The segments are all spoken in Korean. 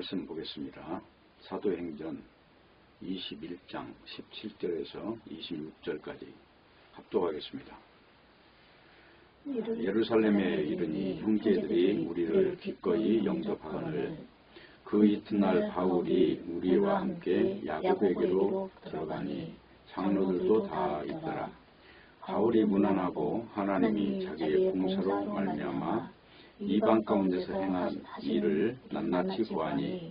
말씀 보겠습니다. 사도행전 21장 17절에서 26절까지 합독하겠습니다. 예루살렘에 이르니 형제들이 우리를 기꺼이 영접하거늘 그 이튿날 바울이 우리와 함께 야고보에게로 들어가니 장로들도 다 있더라. 바울이 무난하고 하나님이 자기의 공사로 말미암아 이방 가운데서 행한 일을 낱낱이 보아니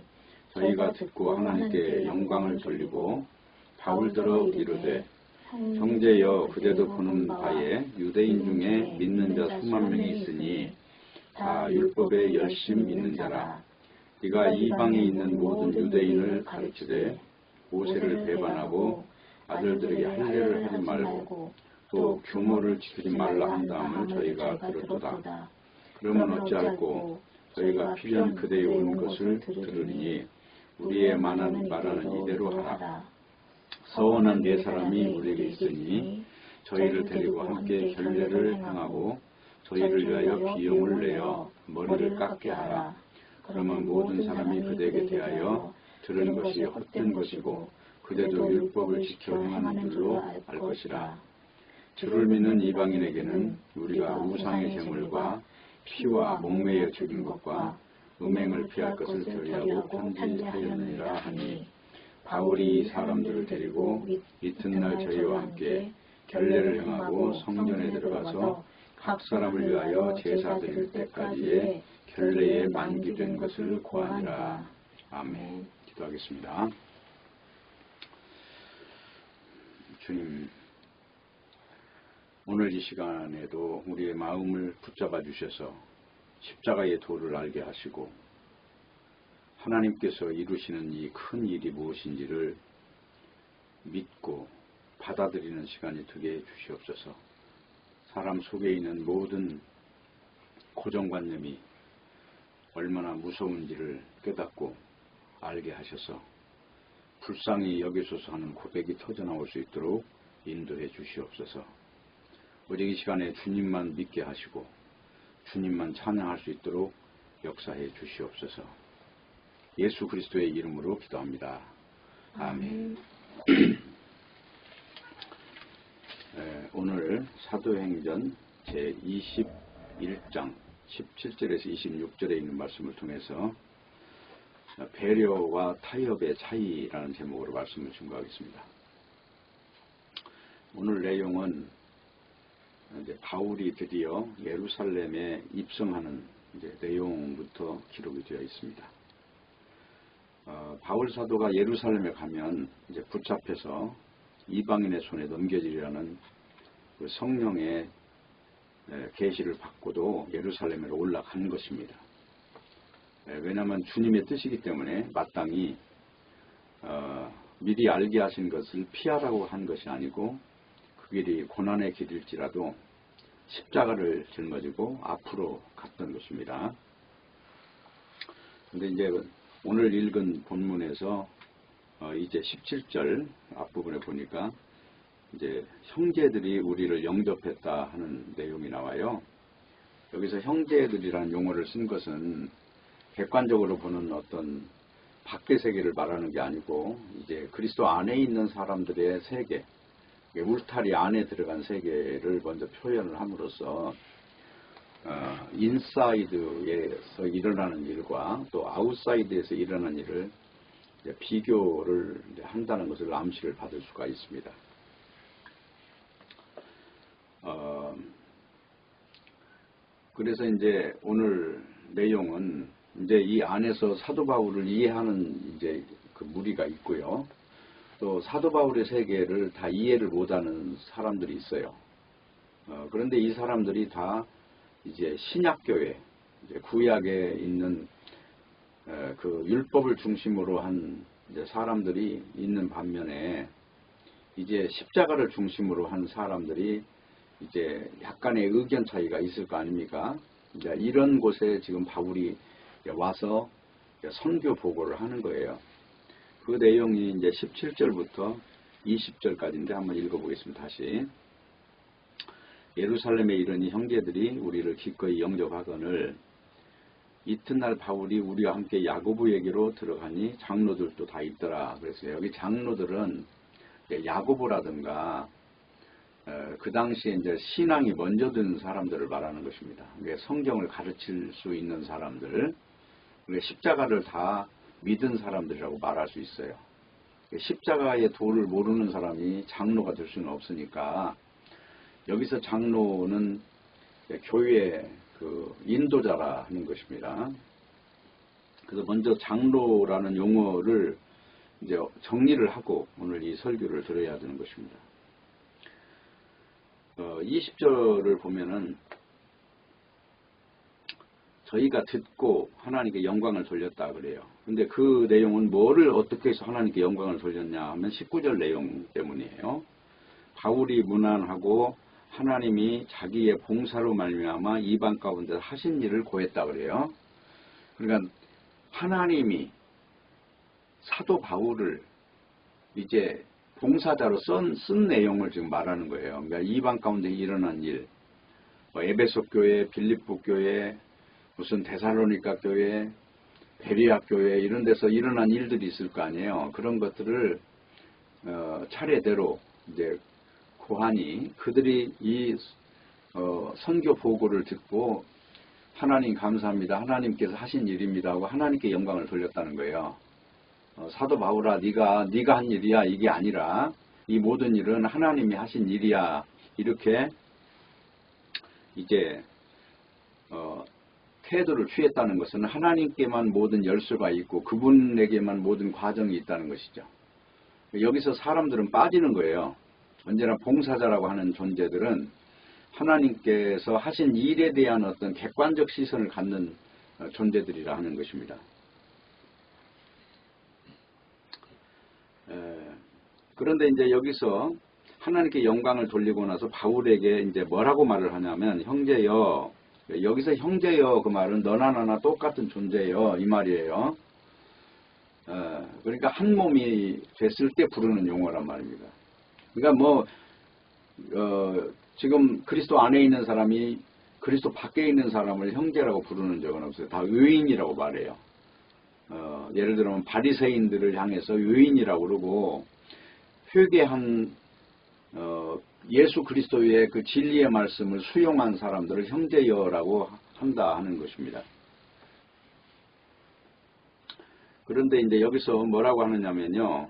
저희가 듣고 하나님께 영광을 돌리고 바울더러 이르되 형제여 그대도 보는 바에 유대인 중에 믿는 자 수만 명이 있으니 다 율법에 열심 있는 자라. 네가 이방에 있는 모든 유대인을 가르치되 모세를 배반하고 아들들에게 할례를 하지 말고 또 규모를 지키지 말라 한다함을 저희가 들었도다. 그러면 어찌할꼬 저희가 필연 그대에 온 것을 들으니 우리의 말하는 이대로 하라. 서원한 네 사람이 우리에게 있으니 저희를 데리고 함께 결례를 행하고 저희를 위하여 비용을 내어 머리를 깎게 하라. 그러면 모든 사람이 그대에게 대하여 들은 것이 헛된 것이고 그대도 율법을 지켜 행하는 줄로 알 것이라. 주를 믿는 이방인에게는 우리가 우상의 제물과 피와 목매여 죽인 것과 음행을 피할 것을 결의하고 편지하였느니라 하니 바울이 이 사람들을 데리고 이튿날 저희와 함께 결례를 행하고 성전에 들어가서 각 사람을 위하여 제사 드릴 때까지의 결례에 만기된 것을 고하니라. 아멘. 기도하겠습니다. 주님, 오늘 이 시간에도 우리의 마음을 붙잡아 주셔서 십자가의 도를 알게 하시고 하나님께서 이루시는 이 큰 일이 무엇인지를 믿고 받아들이는 시간이 되게 해 주시옵소서. 사람 속에 있는 모든 고정관념이 얼마나 무서운지를 깨닫고 알게 하셔서 불쌍히 여기소서 하는 고백이 터져나올 수 있도록 인도해 주시옵소서. 오직 이 시간에 주님만 믿게 하시고 주님만 찬양할 수 있도록 역사해 주시옵소서. 예수 그리스도의 이름으로 기도합니다. 아멘. 오늘 사도행전 제21장 17절에서 26절에 있는 말씀을 통해서 배려와 타협의 차이라는 제목으로 말씀을 증거하겠습니다. 오늘 내용은 이제 바울이 드디어 예루살렘에 입성하는 내용부터 기록이 되어 있습니다. 바울 사도가 예루살렘에 가면 이제 붙잡혀서 이방인의 손에 넘겨지려는 그 성령의 계시를 받고도 예루살렘으로 올라간 것입니다. 왜냐하면 주님의 뜻이기 때문에 마땅히 미리 알게 하신 것을 피하라고 한 것이 아니고 그 길이 고난의 길일지라도 십자가를 짊어지고 앞으로 갔던 것입니다. 그런데 이제 오늘 읽은 본문에서 이제 17절 앞부분에 보니까 이제 형제들이 우리를 영접했다 하는 내용이 나와요. 여기서 형제들이라는 용어를 쓴 것은 객관적으로 보는 어떤 밖의 세계를 말하는 게 아니고 이제 그리스도 안에 있는 사람들의 세계, 울타리 안에 들어간 세계를 먼저 표현을 함으로써 인사이드에서 일어나는 일과 또 아웃사이드에서 일어나는 일을 비교를 한다는 것을 암시를 받을 수가 있습니다. 그래서 이제 오늘 내용은 이제 이 안에서 사도 바울을 이해하는 이제 그 무리가 있고요. 또 사도 바울의 세계를 다 이해를 못하는 사람들이 있어요. 그런데 이 사람들이 다 이제 신약교회, 이제 구약에 있는 그 율법을 중심으로 한 이제 사람들이 있는 반면에 이제 십자가를 중심으로 한 사람들이 이제 약간의 의견 차이가 있을 거 아닙니까? 이제 이런 곳에 지금 바울이 와서 선교 보고를 하는 거예요. 그 내용이 이제 17절부터 20절까지인데 한번 읽어보겠습니다. 다시. 예루살렘에 이르니 형제들이 우리를 기꺼이 영접하거늘 이튿날 바울이 우리와 함께 야고보에게로 들어가니 장로들도 다 있더라. 그래서 여기 장로들은 야고보라든가 그 당시에 이제 신앙이 먼저 든 사람들을 말하는 것입니다. 성경을 가르칠 수 있는 사람들, 십자가를 다 믿은 사람들이라고 말할 수 있어요. 십자가의 도를 모르는 사람이 장로가 될 수는 없으니까 여기서 장로는 교회의 그 인도자라 하는 것입니다. 그래서 먼저 장로라는 용어를 이제 정리를 하고 오늘 이 설교를 들어야 되는 것입니다. 20절을 보면은 저희가 듣고 하나님께 영광을 돌렸다 그래요. 근데 그 내용은 뭐를 어떻게 해서 하나님께 영광을 돌렸냐 하면 19절 내용 때문이에요. 바울이 문안하고 하나님이 자기의 봉사로 말미암아 이방 가운데 하신 일을 고했다 그래요. 그러니까 하나님이 사도 바울을 이제 봉사자로 쓴 내용을 지금 말하는 거예요. 그러니까 이방 가운데 일어난 일, 에베소 교회, 빌립보 교회, 무슨 데살로니가 교회, 베레아 교회 이런 데서 일어난 일들이 있을 거 아니에요. 그런 것들을 차례대로 이제 고하니 그들이 이 선교 보고를 듣고 하나님 감사합니다. 하나님께서 하신 일입니다 하고 하나님께 영광을 돌렸다는 거예요. 사도 바울아 네가 한 일이야 이게 아니라 이 모든 일은 하나님이 하신 일이야 이렇게 이제 태도를 취했다는 것은 하나님께만 모든 열쇠가 있고 그분에게만 모든 과정이 있다는 것이죠. 여기서 사람들은 빠지는 거예요. 언제나 봉사자라고 하는 존재들은 하나님께서 하신 일에 대한 어떤 객관적 시선을 갖는 존재들이라 하는 것입니다. 그런데 이제 여기서 하나님께 영광을 돌리고 나서 바울에게 이제 뭐라고 말을 하냐면 형제여, 여기서 형제여 그 말은 너나 나나 똑같은 존재여 이 말이에요. 그러니까 한 몸이 됐을 때 부르는 용어란 말입니다. 그러니까 지금 그리스도 안에 있는 사람이 그리스도 밖에 있는 사람을 형제라고 부르는 적은 없어요. 다 의인이라고 말해요. 예를 들면 바리새인들을 향해서 의인이라고 그러고 회개한 예수 그리스도의 그 진리의 말씀을 수용한 사람들을 형제여라고 한다 하는 것입니다. 그런데 이제 여기서 뭐라고 하느냐면요.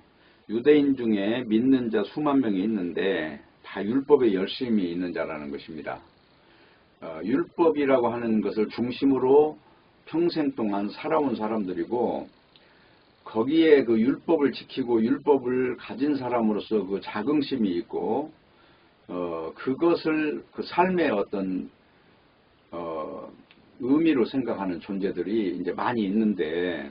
유대인 중에 믿는 자 수만 명이 있는데 다 율법에 열심히 있는 자라는 것입니다. 율법이라고 하는 것을 중심으로 평생 동안 살아온 사람들이고 거기에 그 율법을 지키고 율법을 가진 사람으로서 그 자긍심이 있고 그것을 그 삶의 어떤 의미로 생각하는 존재들이 이제 많이 있는데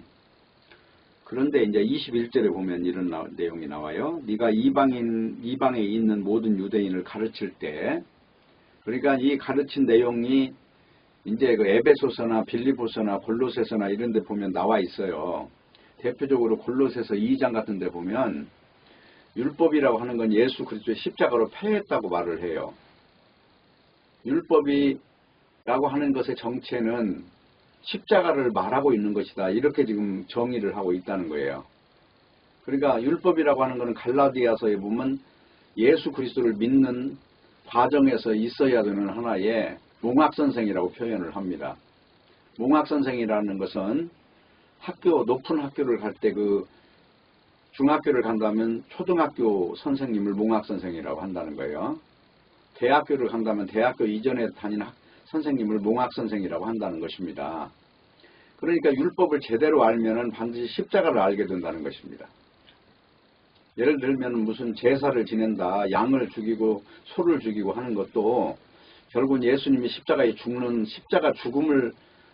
그런데 이제 21절에 보면 이런 내용이 나와요. 네가 이방에 있는 모든 유대인을 가르칠 때 그러니까 이 가르친 내용이 이제 그 에베소서나 빌립보서나 골로새서나 이런 데 보면 나와 있어요. 대표적으로 골로새서 2장 같은 데 보면 율법이라고 하는 건 예수 그리스도의 십자가로 패했다고 말을 해요. 율법이라고 하는 것의 정체는 십자가를 말하고 있는 것이다. 이렇게 지금 정의를 하고 있다는 거예요. 그러니까 율법이라고 하는 것은 갈라디아서에 보면 예수 그리스도를 믿는 과정에서 있어야 되는 하나의 몽학선생이라고 표현을 합니다. 몽학선생이라는 것은 높은 학교를 갈 때 그 중학교를 간다면 초등학교 선생님을 몽학선생이라고 한다는 거예요. 대학교를 간다면 대학교 이전에 다닌 선생님을 몽학선생이라고 한다는 것입니다. 그러니까 율법을 제대로 알면은 반드시 십자가를 알게 된다는 것입니다. 예를 들면 무슨 제사를 지낸다, 양을 죽이고 소를 죽이고 하는 것도 결국은 예수님이 십자가에 죽는 십자가 죽음을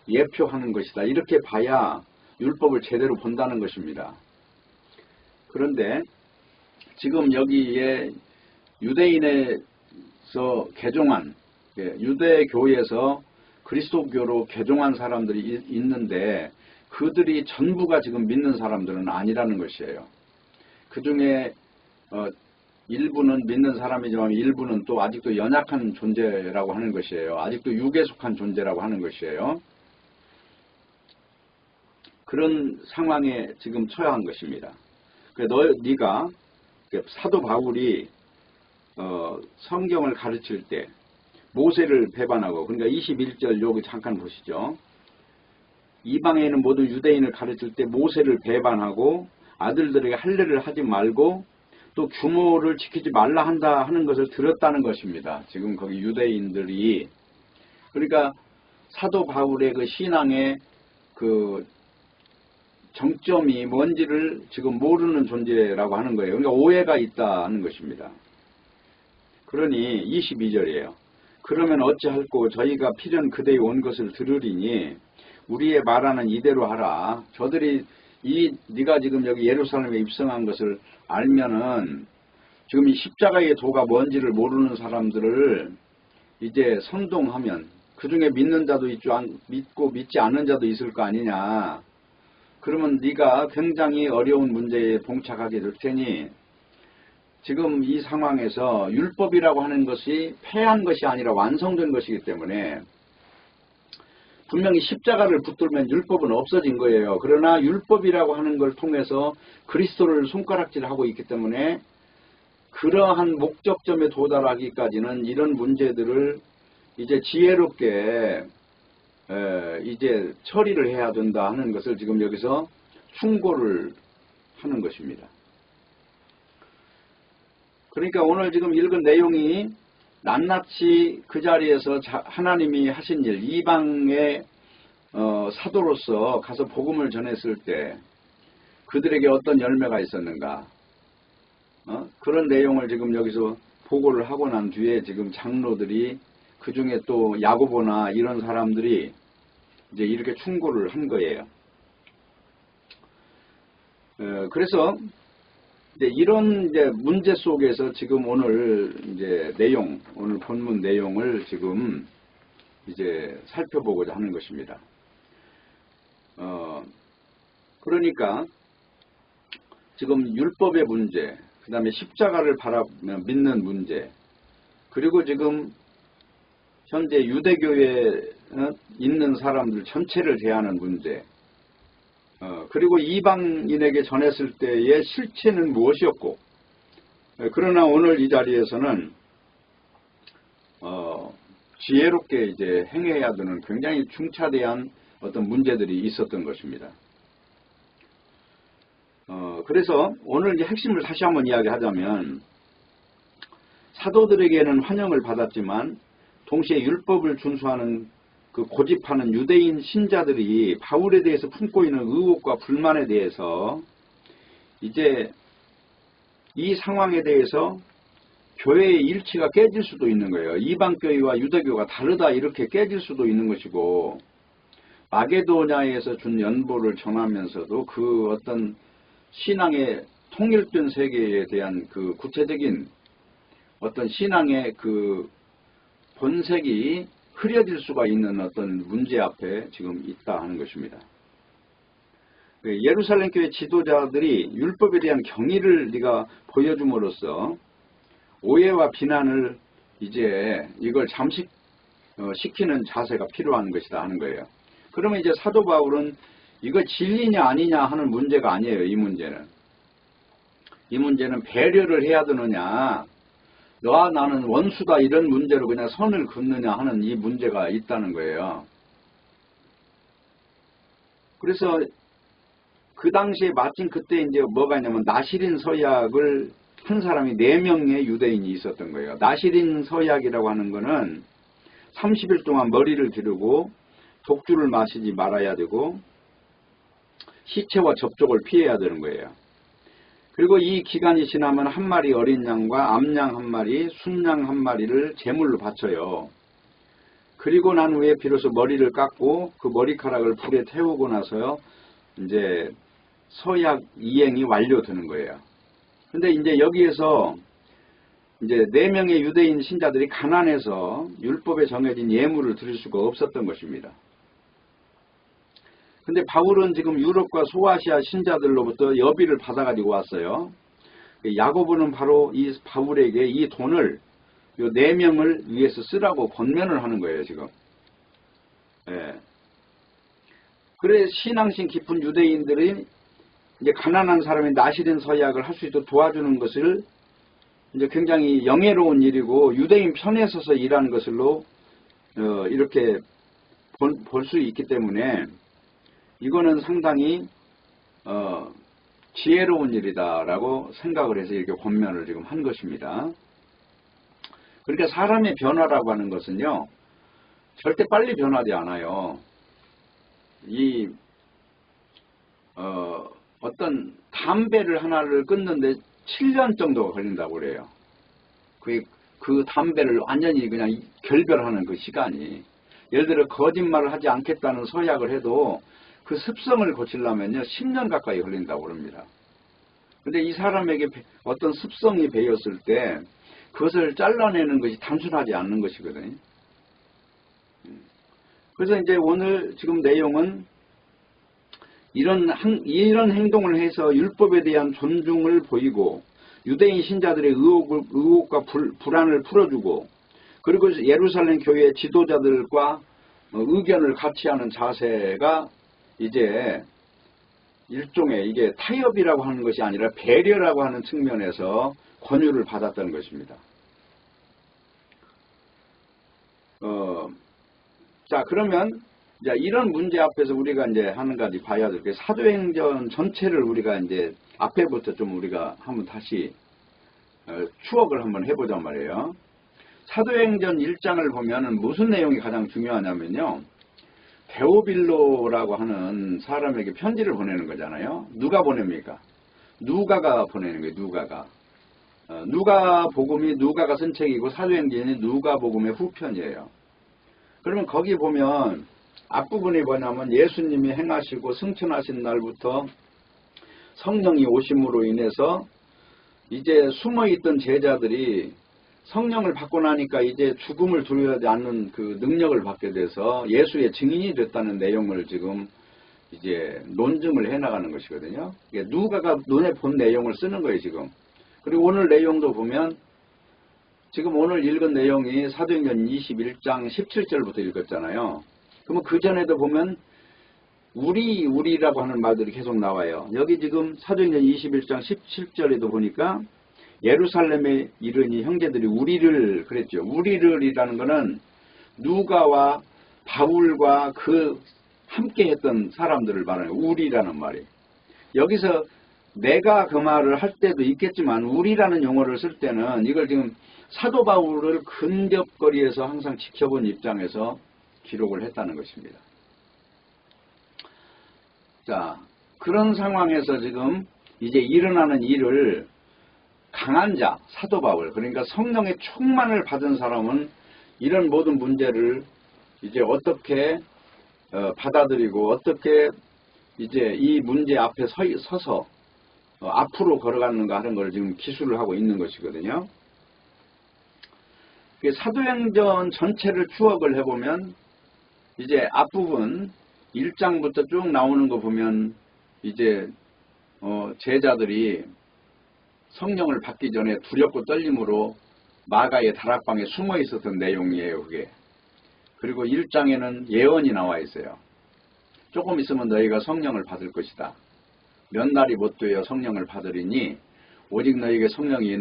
예표하는 것이다. 이렇게 봐야 율법을 제대로 본다는 것입니다. 그런데 지금 여기에 유대인에서 개종한 유대교에서 그리스도교로 개종한 사람들이 있는데 그들이 전부가 지금 믿는 사람들은 아니라는 것이에요. 그 중에 일부는 믿는 사람이지만 일부는 또 아직도 연약한 존재라고 하는 것이에요. 아직도 육에 속한 존재라고 하는 것이에요. 그런 상황에 지금 처한 것입니다. 그래 네가 사도 바울이 성경을 가르칠 때 모세를 배반하고, 그러니까 21절 여기 잠깐 보시죠. 이방에 있는 모든 유대인을 가르칠 때 모세를 배반하고 아들들에게 할례를 하지 말고 또 규모를 지키지 말라 한다 하는 것을 들었다는 것입니다. 지금 거기 유대인들이. 그러니까 사도 바울의 그 신앙의 그 정점이 뭔지를 지금 모르는 존재라고 하는 거예요. 그러니까 오해가 있다는 것입니다. 그러니 22절이에요. 그러면 어찌할꼬 저희가 필연 그대에 온 것을 들으리니 우리의 말하는 이대로 하라. 저들이 네가 지금 여기 예루살렘에 입성한 것을 알면은 지금 이 십자가의 도가 뭔지를 모르는 사람들을 이제 선동하면 그 중에 믿는 자도 믿고 믿지 않는 자도 있을 거 아니냐. 그러면 네가 굉장히 어려운 문제에 봉착하게 될 테니 지금 이 상황에서 율법이라고 하는 것이 패한 것이 아니라 완성된 것이기 때문에 분명히 십자가를 붙들면 율법은 없어진 거예요. 그러나 율법이라고 하는 걸 통해서 그리스도를 손가락질하고 있기 때문에 그러한 목적점에 도달하기까지는 이런 문제들을 이제 지혜롭게 이제 처리를 해야 된다 하는 것을 지금 여기서 충고를 하는 것입니다. 그러니까 오늘 지금 읽은 내용이 낱낱이 그 자리에서 하나님이 하신 일, 이방의 사도로서 가서 복음을 전했을 때 그들에게 어떤 열매가 있었는가, 그런 내용을 지금 여기서 보고를 하고 난 뒤에 지금 장로들이, 그 중에 또 야고보나 이런 사람들이 이제 이렇게 충고를 한 거예요. 그래서 이제 이런 이제 문제 속에서 지금 오늘 이제 오늘 본문 내용을 지금 이제 살펴보고자 하는 것입니다. 그러니까 지금 율법의 문제, 그 다음에 십자가를 믿는 문제, 그리고 지금 현재 유대교에 있는 사람들 전체를 대하는 문제, 그리고 이방인에게 전했을 때의 실체는 무엇이었고, 그러나 오늘 이 자리에서는 지혜롭게 이제 행해야 되는 굉장히 중차대한 어떤 문제들이 있었던 것입니다. 그래서 오늘 이제 핵심을 다시 한번 이야기하자면, 사도들에게는 환영을 받았지만 동시에 율법을 준수하는 그 고집하는 유대인 신자들이 바울에 대해서 품고 있는 의혹과 불만에 대해서 이제 이 상황에 대해서 교회의 일치가 깨질 수도 있는 거예요. 이방교회와 유대교가 다르다 이렇게 깨질 수도 있는 것이고, 마게도냐에서 준 연보를 전하면서도 그 어떤 신앙의 통일된 세계에 대한 그 구체적인 어떤 신앙의 그 본색이 흐려질 수가 있는 어떤 문제 앞에 지금 있다 하는 것입니다. 예루살렘 교회 지도자들이 율법에 대한 경의를 네가 보여줌으로써 오해와 비난을 이제 이걸 잠식시키는 자세가 필요한 것이다 하는 거예요. 그러면 이제 사도 바울은 이거 진리냐 아니냐 하는 문제가 아니에요. 이 문제는 배려를 해야 되느냐, 너와 나는 원수다 이런 문제로 그냥 선을 긋느냐 하는 이 문제가 있다는 거예요. 그래서 그 당시에 마침 그때 이제 뭐가 있냐면 나시린 서약을 한 사람이 4명의 유대인이 있었던 거예요. 나시린 서약이라고 하는 거는 30일 동안 머리를 기르고 독주를 마시지 말아야 되고 시체와 접촉을 피해야 되는 거예요. 그리고 이 기간이 지나면 한 마리 어린 양과 암양 한 마리, 순양 한 마리를 제물로 바쳐요. 그리고 난 후에 비로소 머리를 깎고 그 머리카락을 불에 태우고 나서요, 이제 서약 이행이 완료되는 거예요. 근데 이제 여기에서 이제 4명의 유대인 신자들이 가난해서 율법에 정해진 예물을 드릴 수가 없었던 것입니다. 근데 바울은 지금 유럽과 소아시아 신자들로부터 여비를 받아가지고 왔어요. 야고보는 바로 이 바울에게 이 돈을 요 4명을 위해서 쓰라고 권면을 하는 거예요, 지금. 예. 그래 신앙심 깊은 유대인들이 이제 가난한 사람이 나시된 서약을 할 수 있도록 도와주는 것을 이제 굉장히 영예로운 일이고 유대인 편에 서서 일하는 것으로 이렇게 볼 수 있기 때문에 이거는 상당히 지혜로운 일이다라고 생각을 해서 이렇게 권면을 지금 한 것입니다. 그러니까 사람의 변화라고 하는 것은요, 절대 빨리 변하지 않아요. 어떤 담배를 하나를 끊는데 7년 정도가 걸린다고 그래요. 그 담배를 완전히 그냥 결별하는 그 시간이. 예를 들어 거짓말을 하지 않겠다는 서약을 해도 그 습성을 고치려면요 10년 가까이 걸린다고 그럽니다. 근데 이 사람에게 어떤 습성이 배었을 때 그것을 잘라내는 것이 단순하지 않는 것이거든요. 그래서 이제 오늘 지금 내용은 이런 행동을 해서 율법에 대한 존중을 보이고 유대인 신자들의 의혹과 불안을 풀어주고 그리고 예루살렘 교회 지도자들과 의견을 같이 하는 자세가 이제 일종의 이게 타협이라고 하는 것이 아니라 배려라고 하는 측면에서 권유를 받았다는 것입니다. 자, 그러면 이제 이런 문제 앞에서 우리가 이제 한 가지 봐야 될 게 사도행전 전체를 우리가 이제 앞에부터 좀 우리가 한번 다시 추억을 한번 해보자 말이에요. 사도행전 1장을 보면은 무슨 내용이 가장 중요하냐면요. 데오빌로라고 하는 사람에게 편지를 보내는 거잖아요. 누가 보냅니까? 누가가 보내는 거예요. 누가가. 누가복음이 누가가 쓴 책이고 사도행전이 누가복음의 후편이에요. 그러면 거기 보면 앞부분이 뭐냐면 예수님이 행하시고 승천하신 날부터 성령이 오심으로 인해서 이제 숨어있던 제자들이 성령을 받고 나니까 이제 죽음을 두려워하지 않는 그 능력을 받게 돼서 예수의 증인이 됐다는 내용을 지금 이제 논증을 해나가는 것이거든요. 누가가 눈에 본 내용을 쓰는 거예요, 지금. 그리고 오늘 내용도 보면 지금 오늘 읽은 내용이 사도행전 21장 17절부터 읽었잖아요. 그러면 그 전에도 보면 우리라고 하는 말들이 계속 나와요. 여기 지금 사도행전 21장 17절에도 보니까 예루살렘에 이르니 형제들이 우리를 그랬죠. 우리를이라는 것은 누가와 바울과 그 함께 했던 사람들을 말하는 우리라는 말이에요. 여기서 내가 그 말을 할 때도 있겠지만 우리라는 용어를 쓸 때는 이걸 지금 사도 바울을 근접거리에서 항상 지켜본 입장에서 기록을 했다는 것입니다. 자, 그런 상황에서 지금 이제 일어나는 일을 강한 자, 사도 바울, 그러니까 성령의 충만을 받은 사람은 이런 모든 문제를 이제 어떻게 받아들이고 어떻게 이제 이 문제 앞에 서서 앞으로 걸어가는가 하는 걸 지금 기술을 하고 있는 것이거든요. 사도행전 전체를 추억을 해보면 이제 앞부분 1장부터 쭉 나오는 거 보면 이제 제자들이 성령을 받기 전에 두렵고 떨림으로 마가의 다락방에 숨어 있었던 내용이에요, 그게. 그리고 1장에는 예언이 나와 있어요. 조금 있으면 너희가 성령을 받을 것이다. 몇 날이 못 되어 성령을 받으리니 오직 너희에게 성령이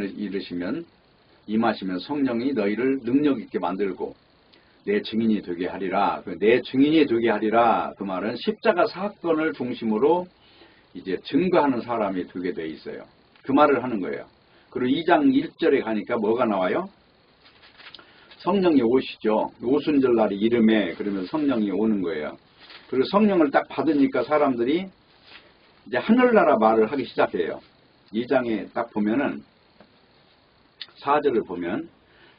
임하시면 성령이 너희를 능력 있게 만들고 내 증인이 되게 하리라. 내 증인이 되게 하리라. 그 말은 십자가 사건을 중심으로 이제 증거하는 사람이 되게 돼 있어요. 그 말을 하는 거예요. 그리고 2장 1절에 가니까 뭐가 나와요? 성령이 오시죠. 오순절 날이 이름에 그러면 성령이 오는 거예요. 그리고 성령을 딱 받으니까 사람들이 이제 하늘나라 말을 하기 시작해요. 2장에 딱 보면은 4절을 보면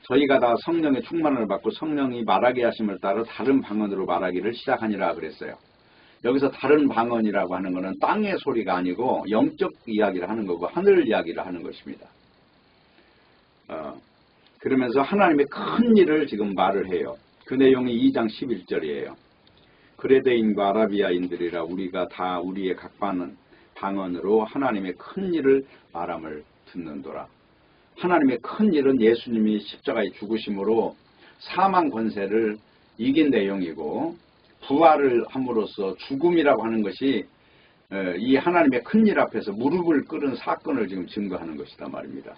저희가 다 성령의 충만을 받고 성령이 말하게 하심을 따라 다른 방언으로 말하기를 시작하니라 그랬어요. 여기서 다른 방언이라고 하는 것은 땅의 소리가 아니고 영적 이야기를 하는 거고 하늘 이야기를 하는 것입니다. 그러면서 하나님의 큰 일을 지금 말을 해요. 그 내용이 2장 11절이에요. 그레데인과 아라비아인들이라 우리가 다 우리의 각 방언으로 하나님의 큰 일을 말함을 듣는도라. 하나님의 큰 일은 예수님이 십자가에 죽으심으로 사망 권세를 이긴 내용이고 부활을 함으로써 죽음이라고 하는 것이 이 하나님의 큰일 앞에서 무릎을 꿇은 사건을 지금 증거하는 것이다 말입니다.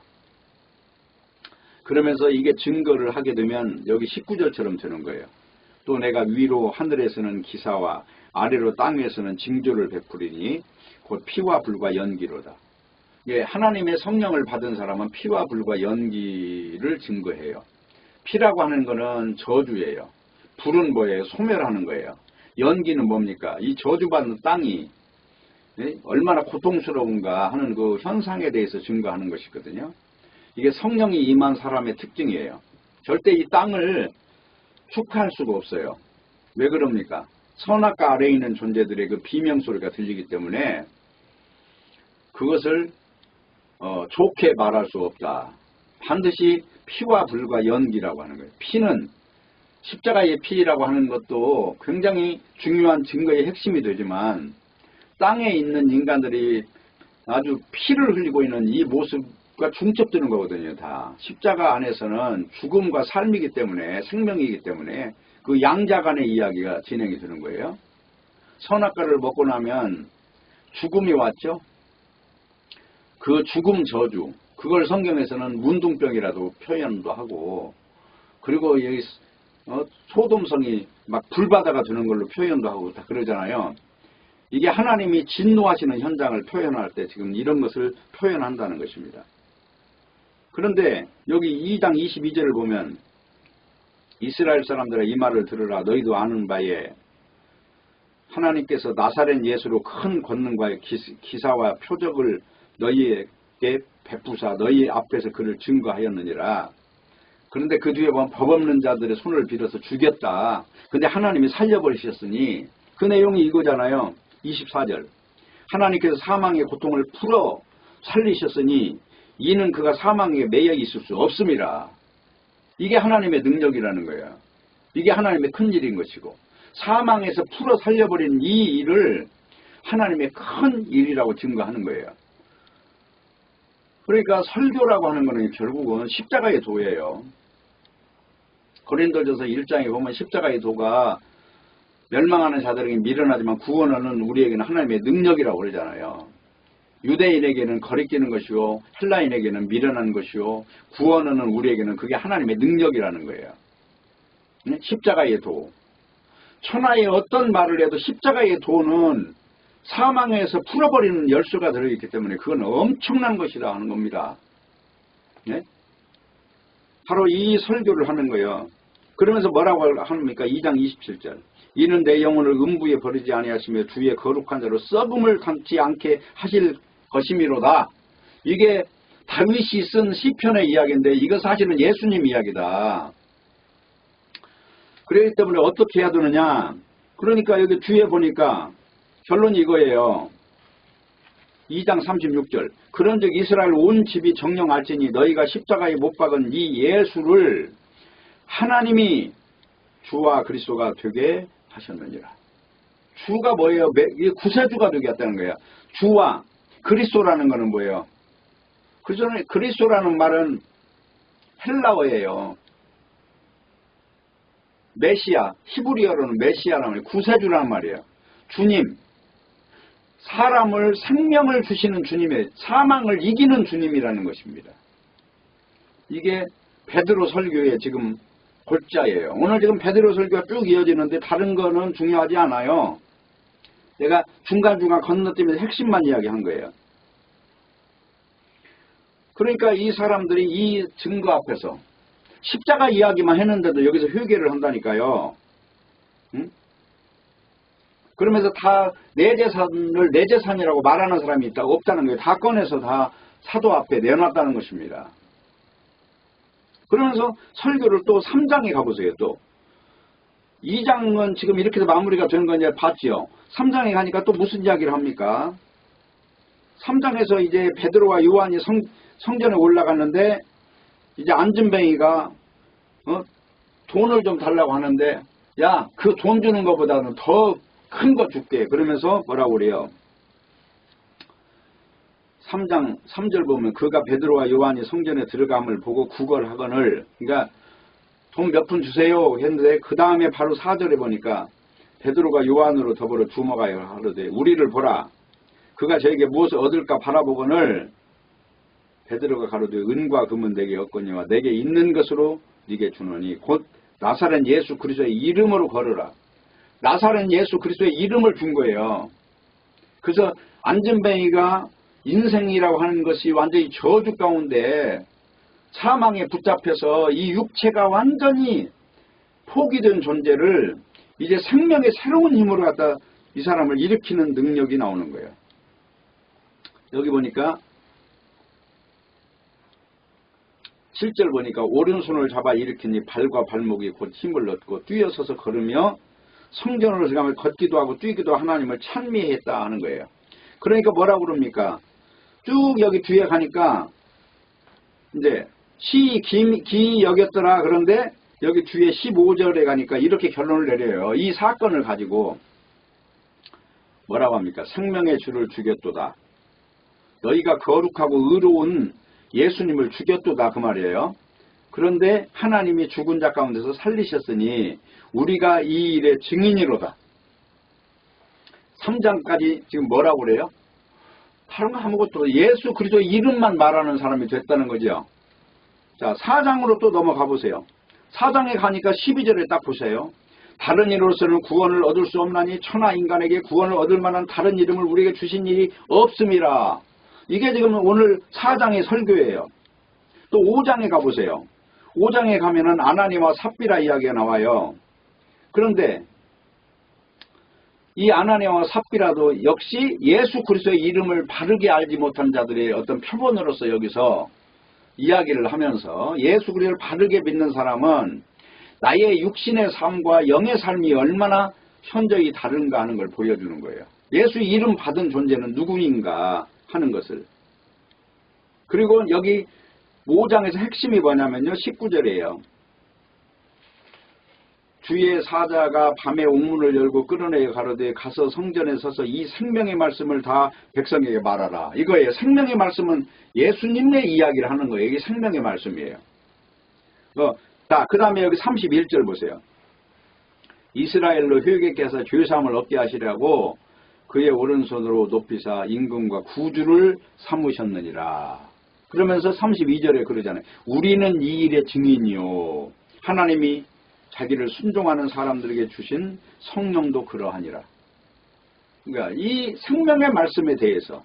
그러면서 이게 증거를 하게 되면 여기 19절처럼 되는 거예요. 또 내가 위로 하늘에서는 기사와 아래로 땅에서는 징조를 베푸리니 곧 피와 불과 연기로다. 예, 하나님의 성령을 받은 사람은 피와 불과 연기를 증거해요. 피라고 하는 거는 저주예요. 불은 뭐예요? 소멸하는 거예요. 연기는 뭡니까? 이 저주받는 땅이 얼마나 고통스러운가 하는 그 현상에 대해서 증거하는 것이거든요. 이게 성령이 임한 사람의 특징이에요. 절대 이 땅을 축하할 수가 없어요. 왜 그럽니까? 선악과 아래에 있는 존재들의 그 비명소리가 들리기 때문에 그것을 좋게 말할 수 없다. 반드시 피와 불과 연기라고 하는 거예요. 피는 십자가의 피라고 하는 것도 굉장히 중요한 증거의 핵심이 되지만 땅에 있는 인간들이 아주 피를 흘리고 있는 이 모습과 중첩되는 거거든요. 다 십자가 안에서는 죽음과 삶이기 때문에, 생명이기 때문에 그 양자 간의 이야기가 진행이 되는 거예요. 선악과를 먹고 나면 죽음이 왔죠. 그 죽음 저주, 그걸 성경에서는 문둥병이라도 표현도 하고, 그리고 여기 소돔성이 막 불바다가 되는 걸로 표현도 하고 다 그러잖아요. 이게 하나님이 진노하시는 현장을 표현할 때 지금 이런 것을 표현한다는 것입니다. 그런데 여기 2장 22절을 보면 이스라엘 사람들아 이 말을 들으라. 너희도 아는 바에 하나님께서 나사렛 예수로 큰 권능과 기사와 표적을 너희에게 베푸사 너희 앞에서 그를 증거하였느니라. 그런데 그 뒤에 보면 법 없는 자들의 손을 빌어서 죽였다. 근데 하나님이 살려버리셨으니 그 내용이 이거잖아요. 24절. 하나님께서 사망의 고통을 풀어 살리셨으니 이는 그가 사망에 매여 있을 수 없음이라. 이게 하나님의 능력이라는 거예요. 이게 하나님의 큰 일인 것이고 사망에서 풀어 살려버린 이 일을 하나님의 큰 일이라고 증거하는 거예요. 그러니까 설교라고 하는 것은 결국은 십자가의 도예요. 고린도전서 1장에 보면 십자가의 도가 멸망하는 자들에게 미련하지만 구원하는 우리에게는 하나님의 능력이라고 그러잖아요. 유대인에게는 거리끼는 것이요 헬라인에게는 미련한 것이요 구원하는 우리에게는 그게 하나님의 능력이라는 거예요. 십자가의 도. 천하의 어떤 말을 해도 십자가의 도는 사망에서 풀어버리는 열쇠가 들어있기 때문에 그건 엄청난 것이라 하는 겁니다. 네? 바로 이 설교를 하는 거예요. 그러면서 뭐라고 합니까? 2장 27절. 이는 내 영혼을 음부에 버리지 아니하시며 주의 거룩한 자로 썩음을 담지 않게 하실 것이미로다. 이게 다윗이 쓴 시편의 이야기인데 이거 사실은 예수님 이야기다. 그렇기 때문에 어떻게 해야 되느냐. 그러니까 여기 뒤에 보니까 결론이 이거예요. 2장 36절. 그런즉 이스라엘 온 집이 정령 알지니 너희가 십자가에 못 박은 이 예수를 하나님이 주와 그리스도가 되게 하셨느니라. 주가 뭐예요? 구세주가 되게 했다는 거예요. 주와 그리스도라는 거는 뭐예요? 그리스도라는 말은 헬라어예요. 메시아, 히브리어로는 메시아라는 말이에요. 구세주라는 말이에요. 주님, 사람을 생명을 주시는 주님의 사망을 이기는 주님이라는 것입니다. 이게 베드로 설교의 지금 골자예요. 오늘 지금 베드로 설교가 쭉 이어지는데 다른 거는 중요하지 않아요. 내가 중간중간 건너뛰면서 핵심만 이야기한 거예요. 그러니까 이 사람들이 이 증거 앞에서 십자가 이야기만 했는데도 여기서 회개를 한다니까요. 응? 그러면서 다 내 재산을 내 재산이라고 말하는 사람이 있다 없다는 거예요. 다 꺼내서 다 사도 앞에 내놨다는 것입니다. 그러면서 설교를 또 3장에 가보세요. 또 2장은 지금 이렇게 해서 마무리가 되는 건 이제 봤지요. 3장에 가니까 또 무슨 이야기를 합니까? 3장에서 이제 베드로와 요한이 성전에 올라갔는데 이제 안전뱅이가 돈을 좀 달라고 하는데 야, 그 돈 주는 것보다는 더 큰 거 줄게. 그러면서 뭐라고 그래요? 3장 3절 보면 그가 베드로와 요한이 성전에 들어감을 보고 구걸하거늘 그러니까 돈 몇 푼 주세요 했는데 그 다음에 바로 4절에 보니까 베드로가 요한으로 더불어 주먹하여 하르되 우리를 보라. 그가 저에게 무엇을 얻을까 바라보거늘 베드로가 가로되 은과 금은 내게 없거니와 내게 있는 것으로 네게 주노니 곧 나사렛 예수 그리스도의 이름으로 걸으라. 나사렛 예수 그리스도의 이름을 준 거예요. 그래서 안전뱅이가 인생이라고 하는 것이 완전히 저주 가운데 사망에 붙잡혀서 이 육체가 완전히 포기된 존재를 이제 생명의 새로운 힘으로 갖다 이 사람을 일으키는 능력이 나오는 거예요. 여기 보니까 7절 보니까 오른손을 잡아 일으키니 발과 발목이 곧 힘을 얻고 뛰어서서 걸으며 성전으로 들어가며 걷기도 하고 뛰기도 하나님을 찬미했다 하는 거예요. 그러니까 뭐라고 그럽니까? 쭉 여기 뒤에 가니까 이제 기 여겼더라. 그런데 여기 뒤에 15절에 가니까 이렇게 결론을 내려요. 이 사건을 가지고 뭐라고 합니까? 생명의 주를 죽였도다. 너희가 거룩하고 의로운 예수님을 죽였도다 그 말이에요. 그런데 하나님이 죽은 자 가운데서 살리셨으니 우리가 이 일의 증인이로다. 3장까지 지금 뭐라고 그래요? 다른 거 아무것도 예수 그리스도 이름만 말하는 사람이 됐다는 거죠. 자, 4장으로 또 넘어가 보세요. 4장에 가니까 12절에 딱 보세요. 다른 이로서는 구원을 얻을 수 없나니 천하 인간에게 구원을 얻을 만한 다른 이름을 우리에게 주신 일이 없음이라. 이게 지금 오늘 4장의 설교예요. 또 5장에 가보세요. 5장에 가면은 아나니와 삽비라 이야기가 나와요. 그런데 이 아나니아와 삽비라도 역시 예수 그리스도의 이름을 바르게 알지 못한 자들의 어떤 표본으로서 여기서 이야기를 하면서 예수 그리스도를 바르게 믿는 사람은 나의 육신의 삶과 영의 삶이 얼마나 현저히 다른가 하는 걸 보여주는 거예요. 예수 이름 받은 존재는 누구인가 하는 것을. 그리고 여기 5장에서 핵심이 뭐냐면요. 19절이에요. 주의 사자가 밤에 옥문을 열고 끌어내어 가로되 가서 성전에 서서 이 생명의 말씀을 다 백성에게 말하라. 이거예요. 생명의 말씀은 예수님의 이야기를 하는 거예요. 이게 생명의 말씀이에요. 자, 그 다음에 여기 31절 보세요. 이스라엘로 회개께서 죄사함을 얻게 하시려고 그의 오른손으로 높이사 임금과 구주를 삼으셨느니라. 그러면서 32절에 그러잖아요. 우리는 이 일의 증인이요. 하나님이 자기를 순종하는 사람들에게 주신 성령도 그러하니라. 그러니까 이 생명의 말씀에 대해서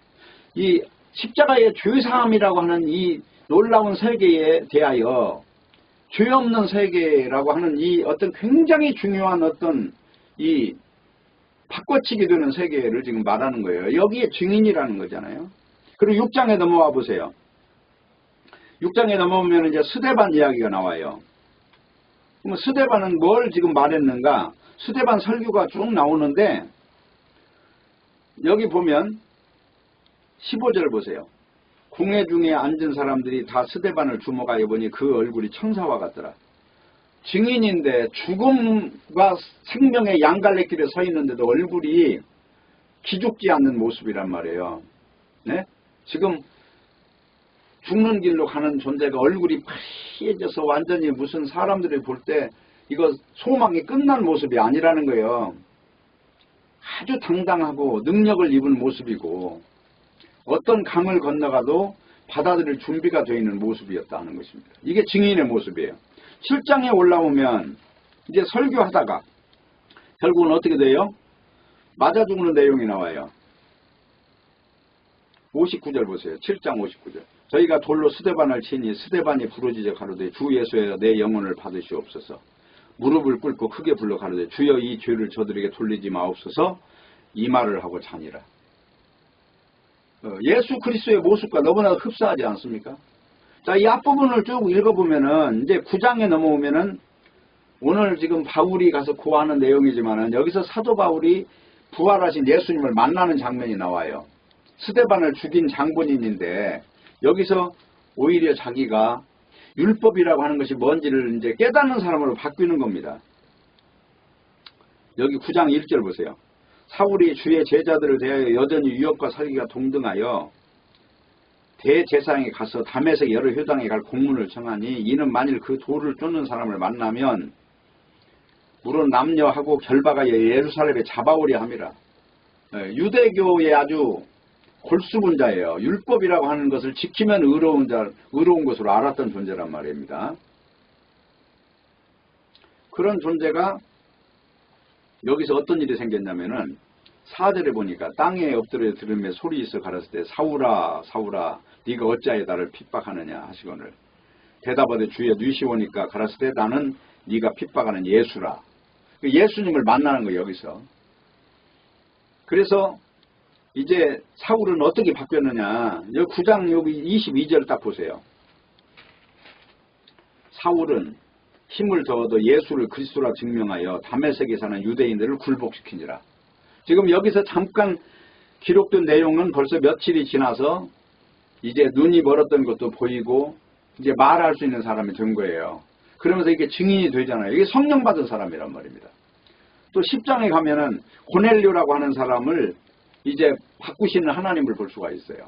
이 십자가의 죄사함이라고 하는 이 놀라운 세계에 대하여 죄 없는 세계라고 하는 이 어떤 굉장히 중요한 어떤 이 바꿔치기 되는 세계를 지금 말하는 거예요. 여기에 증인이라는 거잖아요. 그리고 6장에 넘어와 보세요. 6장에 넘어오면 이제 스데반 이야기가 나와요. 그럼 스데반은 뭘 지금 말했는가? 스데반 설교가 쭉 나오는데 여기 보면 15절 보세요. 궁예 중에 앉은 사람들이 다 스데반을 주목하여 보니 그 얼굴이 천사와 같더라. 증인인데 죽음과 생명의 양갈래길에 서 있는데도 얼굴이 기죽지 않는 모습이란 말이에요. 네? 지금 죽는 길로 가는 존재가 얼굴이 파래져서 완전히 무슨 사람들이 볼 때 이거 소망이 끝난 모습이 아니라는 거예요. 아주 당당하고 능력을 입은 모습이고 어떤 강을 건너가도 받아들일 준비가 되어 있는 모습이었다는 것입니다. 이게 증인의 모습이에요. 7장에 올라오면 이제 설교하다가 결국은 어떻게 돼요? 맞아 죽는 내용이 나와요. 59절 보세요. 7장 59절. 저희가 돌로 스데반을 치니 스데반이 부르짖어 가로되 주 예수여 내 영혼을 받으시옵소서. 무릎을 꿇고 크게 불러 가로되 주여 이 죄를 저들에게 돌리지 마옵소서. 이 말을 하고 자니라. 예수 그리스도의 모습과 너무나 흡사하지 않습니까? 자, 이 앞부분을 쭉 읽어보면은 이제 9장에 넘어오면은 오늘 지금 바울이 가서 고하는 내용이지만은 여기서 사도 바울이 부활하신 예수님을 만나는 장면이 나와요. 스데반을 죽인 장본인인데 여기서 오히려 자기가 율법이라고 하는 것이 뭔지를 이제 깨닫는 사람으로 바뀌는 겁니다. 여기 9장 1절 보세요. 사울이 주의 제자들을 대하여 여전히 유업과 살기가 동등하여 대제사장에 가서 다메섹 여러 효당에 갈 공문을 청하니 이는 만일 그 돌을 쫓는 사람을 만나면 물은 남녀하고 결바가 예루살렘에 잡아오려 함이라. 유대교의 아주 골수분자예요. 율법이라고 하는 것을 지키면 의로운 것으로 알았던 존재란 말입니다. 그런 존재가 여기서 어떤 일이 생겼냐면은 4절에 보니까 땅에 엎드려 들으며 소리 있어 가랐을 때 사울아 사울아 네가 어찌하여 나를 핍박하느냐 하시거늘 대답하되 주여 뉘시오니까 가랐을 때 나는 네가 핍박하는 예수라. 예수님을 만나는 거예요 여기서. 그래서 이제 사울은 어떻게 바뀌었느냐. 여기 9장 여기 22절 딱 보세요. 사울은 힘을 더어도 예수를 그리스도라 증명하여 다메섹에 사는 유대인들을 굴복시키니라. 지금 여기서 잠깐 기록된 내용은 벌써 며칠이 지나서 이제 눈이 멀었던 것도 보이고 이제 말할 수 있는 사람이 된 거예요. 그러면서 이게 증인이 되잖아요. 이게 성령 받은 사람이란 말입니다. 또 10장에 가면은 고넬료라고 하는 사람을 이제 바꾸시는 하나님을 볼 수가 있어요.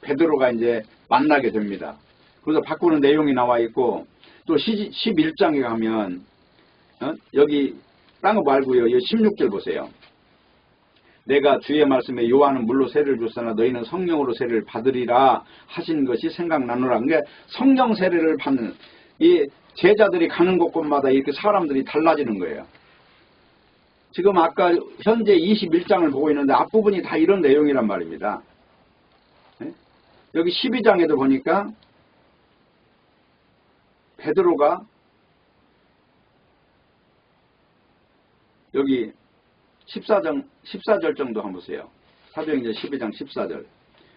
베드로가 이제 만나게 됩니다. 그래서 바꾸는 내용이 나와 있고 또 11장에 가면 여기 딴 거 말고요. 16절 보세요. 내가 주의 말씀에 요한은 물로 세례를 줬으나 너희는 성령으로 세례를 받으리라 하신 것이 생각나노라. 그러니까 성령 세례를 받는 이 제자들이 가는 곳곳마다 이렇게 사람들이 달라지는 거예요. 지금 아까 현재 21장을 보고 있는데 앞부분이 다 이런 내용이란 말입니다. 여기 12장에도 보니까 베드로가 여기 14절 정도 한번 보세요. 사도행전 12장 14절.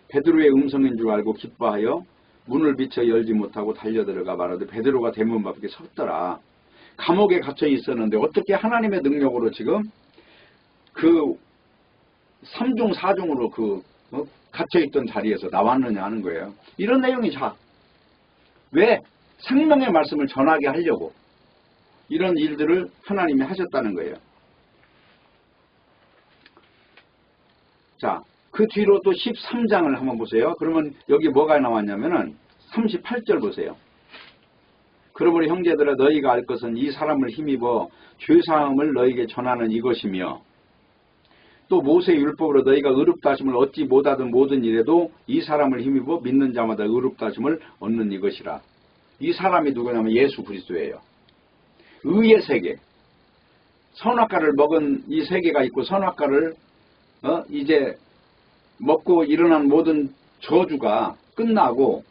베드로의 음성인 줄 알고 기뻐하여 문을 비쳐 열지 못하고 달려들어가 말하되 베드로가 대문 밖에 섰더라. 감옥에 갇혀 있었는데 어떻게 하나님의 능력으로 지금 그 3중 4중으로 갇혀있던 자리에서 나왔느냐 하는 거예요. 이런 내용이 왜? 생명의 말씀을 전하게 하려고 이런 일들을 하나님이 하셨다는 거예요. 자, 그 뒤로 또 13장을 한번 보세요. 그러면 여기 뭐가 나왔냐면은 38절 보세요. 그러므로 형제들아 너희가 알 것은 이 사람을 힘입어 죄사함을 너희에게 전하는 이것이며 또 모세의 율법으로 너희가 의롭다 하심을 얻지 못하던 모든 일에도 이 사람을 힘입어 믿는 자마다 의롭다 하심을 얻는 이것이라. 이 사람이 누구냐면 예수 그리스도예요. 의의 세계. 선악과를 먹은 이 세계가 있고 선악과를 이제 먹고 일어난 모든 저주가 끝나고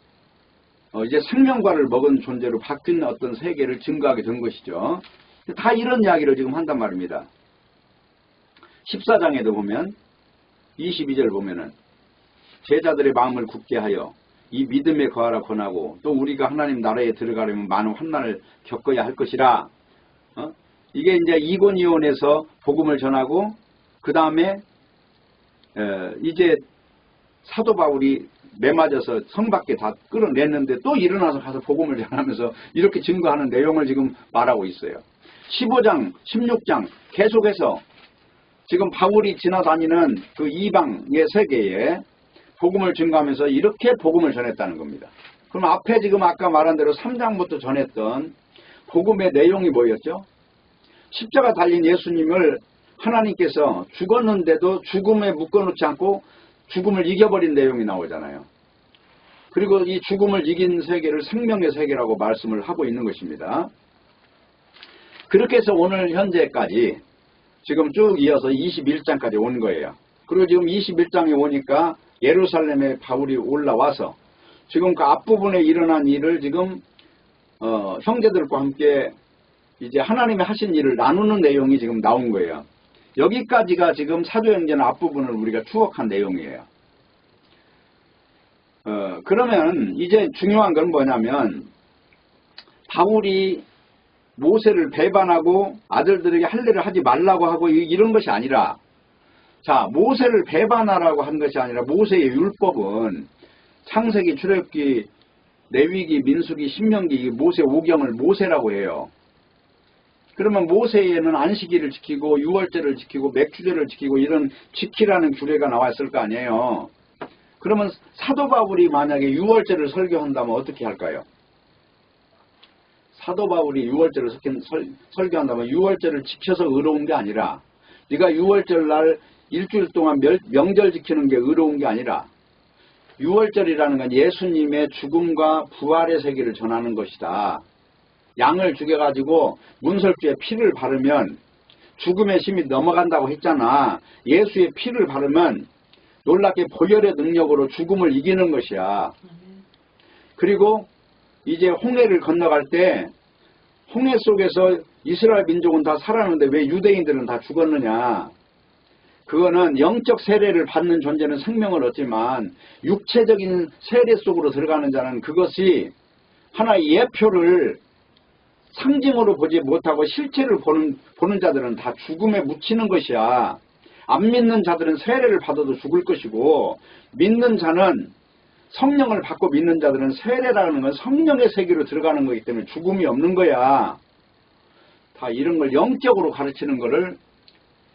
이제 생명과를 먹은 존재로 바뀐 어떤 세계를 증거하게 된 것이죠. 다 이런 이야기를 지금 한단 말입니다. 14장에도 보면 22절 보면은 제자들의 마음을 굳게 하여 이 믿음에 거하라 권하고 또 우리가 하나님 나라에 들어가려면 많은 환난을 겪어야 할 것이라. 이게 이제 이고니온에서 복음을 전하고 그 다음에 이제 사도 바울이 매맞아서 성 밖에 다 끌어냈는데 또 일어나서 가서 복음을 전하면서 이렇게 증거하는 내용을 지금 말하고 있어요. 15장, 16장 계속해서 지금 바울이 지나다니는 그 이방의 세계에 복음을 증거하면서 이렇게 복음을 전했다는 겁니다. 그럼 앞에 지금 아까 말한 대로 3장부터 전했던 복음의 내용이 뭐였죠? 십자가 달린 예수님을 하나님께서 죽었는데도 죽음에 묶어놓지 않고 죽음을 이겨버린 내용이 나오잖아요. 그리고 이 죽음을 이긴 세계를 생명의 세계라고 말씀을 하고 있는 것입니다. 그렇게 해서 오늘 현재까지 지금 쭉 이어서 21장까지 온 거예요. 그리고 지금 21장에 오니까 예루살렘에 바울이 올라와서 지금 그 앞부분에 일어난 일을 지금 형제들과 함께 이제 하나님이 하신 일을 나누는 내용이 지금 나온 거예요. 여기까지가 지금 사도행전 앞부분을 우리가 추억한 내용이에요. 그러면 이제 중요한 건 뭐냐면 바울이 모세를 배반하고 아들들에게 할례를 하지 말라고 하고 이런 것이 아니라, 자, 모세를 배반하라고 한 것이 아니라 모세의 율법은 창세기, 출애굽기, 레위기, 민수기, 신명기, 모세 5경을 모세라고 해요. 그러면 모세에는 안식일을 지키고 유월절을 지키고 맥주제를 지키고 이런 지키라는 규례가 나왔을 거 아니에요. 그러면 사도 바울이 만약에 유월절을 설교한다면 어떻게 할까요? 사도 바울이 유월절을 설교한다면 유월절을 지켜서 의로운 게 아니라, 네가 유월절 날 일주일 동안 명절 지키는 게 의로운 게 아니라, 유월절이라는 건 예수님의 죽음과 부활의 세계를 전하는 것이다. 양을 죽여가지고 문설주에 피를 바르면 죽음의 힘이 넘어간다고 했잖아. 예수의 피를 바르면 놀랍게 보혈의 능력으로 죽음을 이기는 것이야. 그리고 이제 홍해를 건너갈 때 홍해 속에서 이스라엘 민족은 다 살았는데 왜 유대인들은 다 죽었느냐. 그거는 영적 세례를 받는 존재는 생명을 얻지만 육체적인 세례 속으로 들어가는 자는 그것이 하나의 예표를 상징으로 보지 못하고 실체를 보는 자들은 다 죽음에 묻히는 것이야. 안 믿는 자들은 세례를 받아도 죽을 것이고, 믿는 자는 성령을 받고 믿는 자들은 세례라는 건 성령의 세계로 들어가는 거기 때문에 죽음이 없는 거야. 다 이런 걸 영적으로 가르치는 거를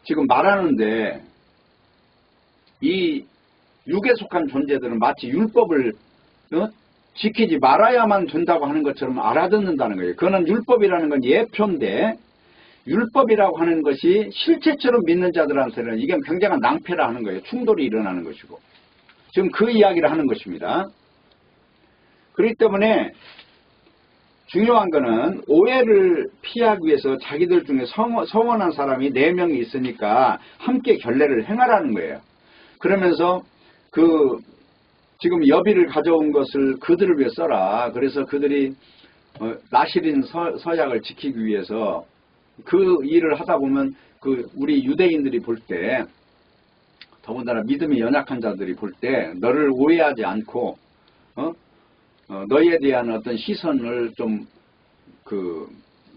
지금 말하는데, 이 육에 속한 존재들은 마치 율법을 지키지 말아야만 된다고 하는 것처럼 알아듣는다는 거예요. 그거는 율법이라는 건 예표인데, 율법이라고 하는 것이 실체처럼 믿는 자들한테는 이게 굉장한 낭패라 하는 거예요. 충돌이 일어나는 것이고. 지금 그 이야기를 하는 것입니다. 그렇기 때문에 중요한 거는 오해를 피하기 위해서 자기들 중에 서원한 사람이 4명이 있으니까 함께 결례를 행하라는 거예요. 그러면서 지금 여비를 가져온 것을 그들을 위해 써라. 그래서 그들이 나실인 서약을 지키기 위해서 그 일을 하다 보면 우리 유대인들이 볼 때, 더군다나 믿음이 연약한 자들이 볼 때 너를 오해하지 않고 너희에 대한 어떤 시선을 좀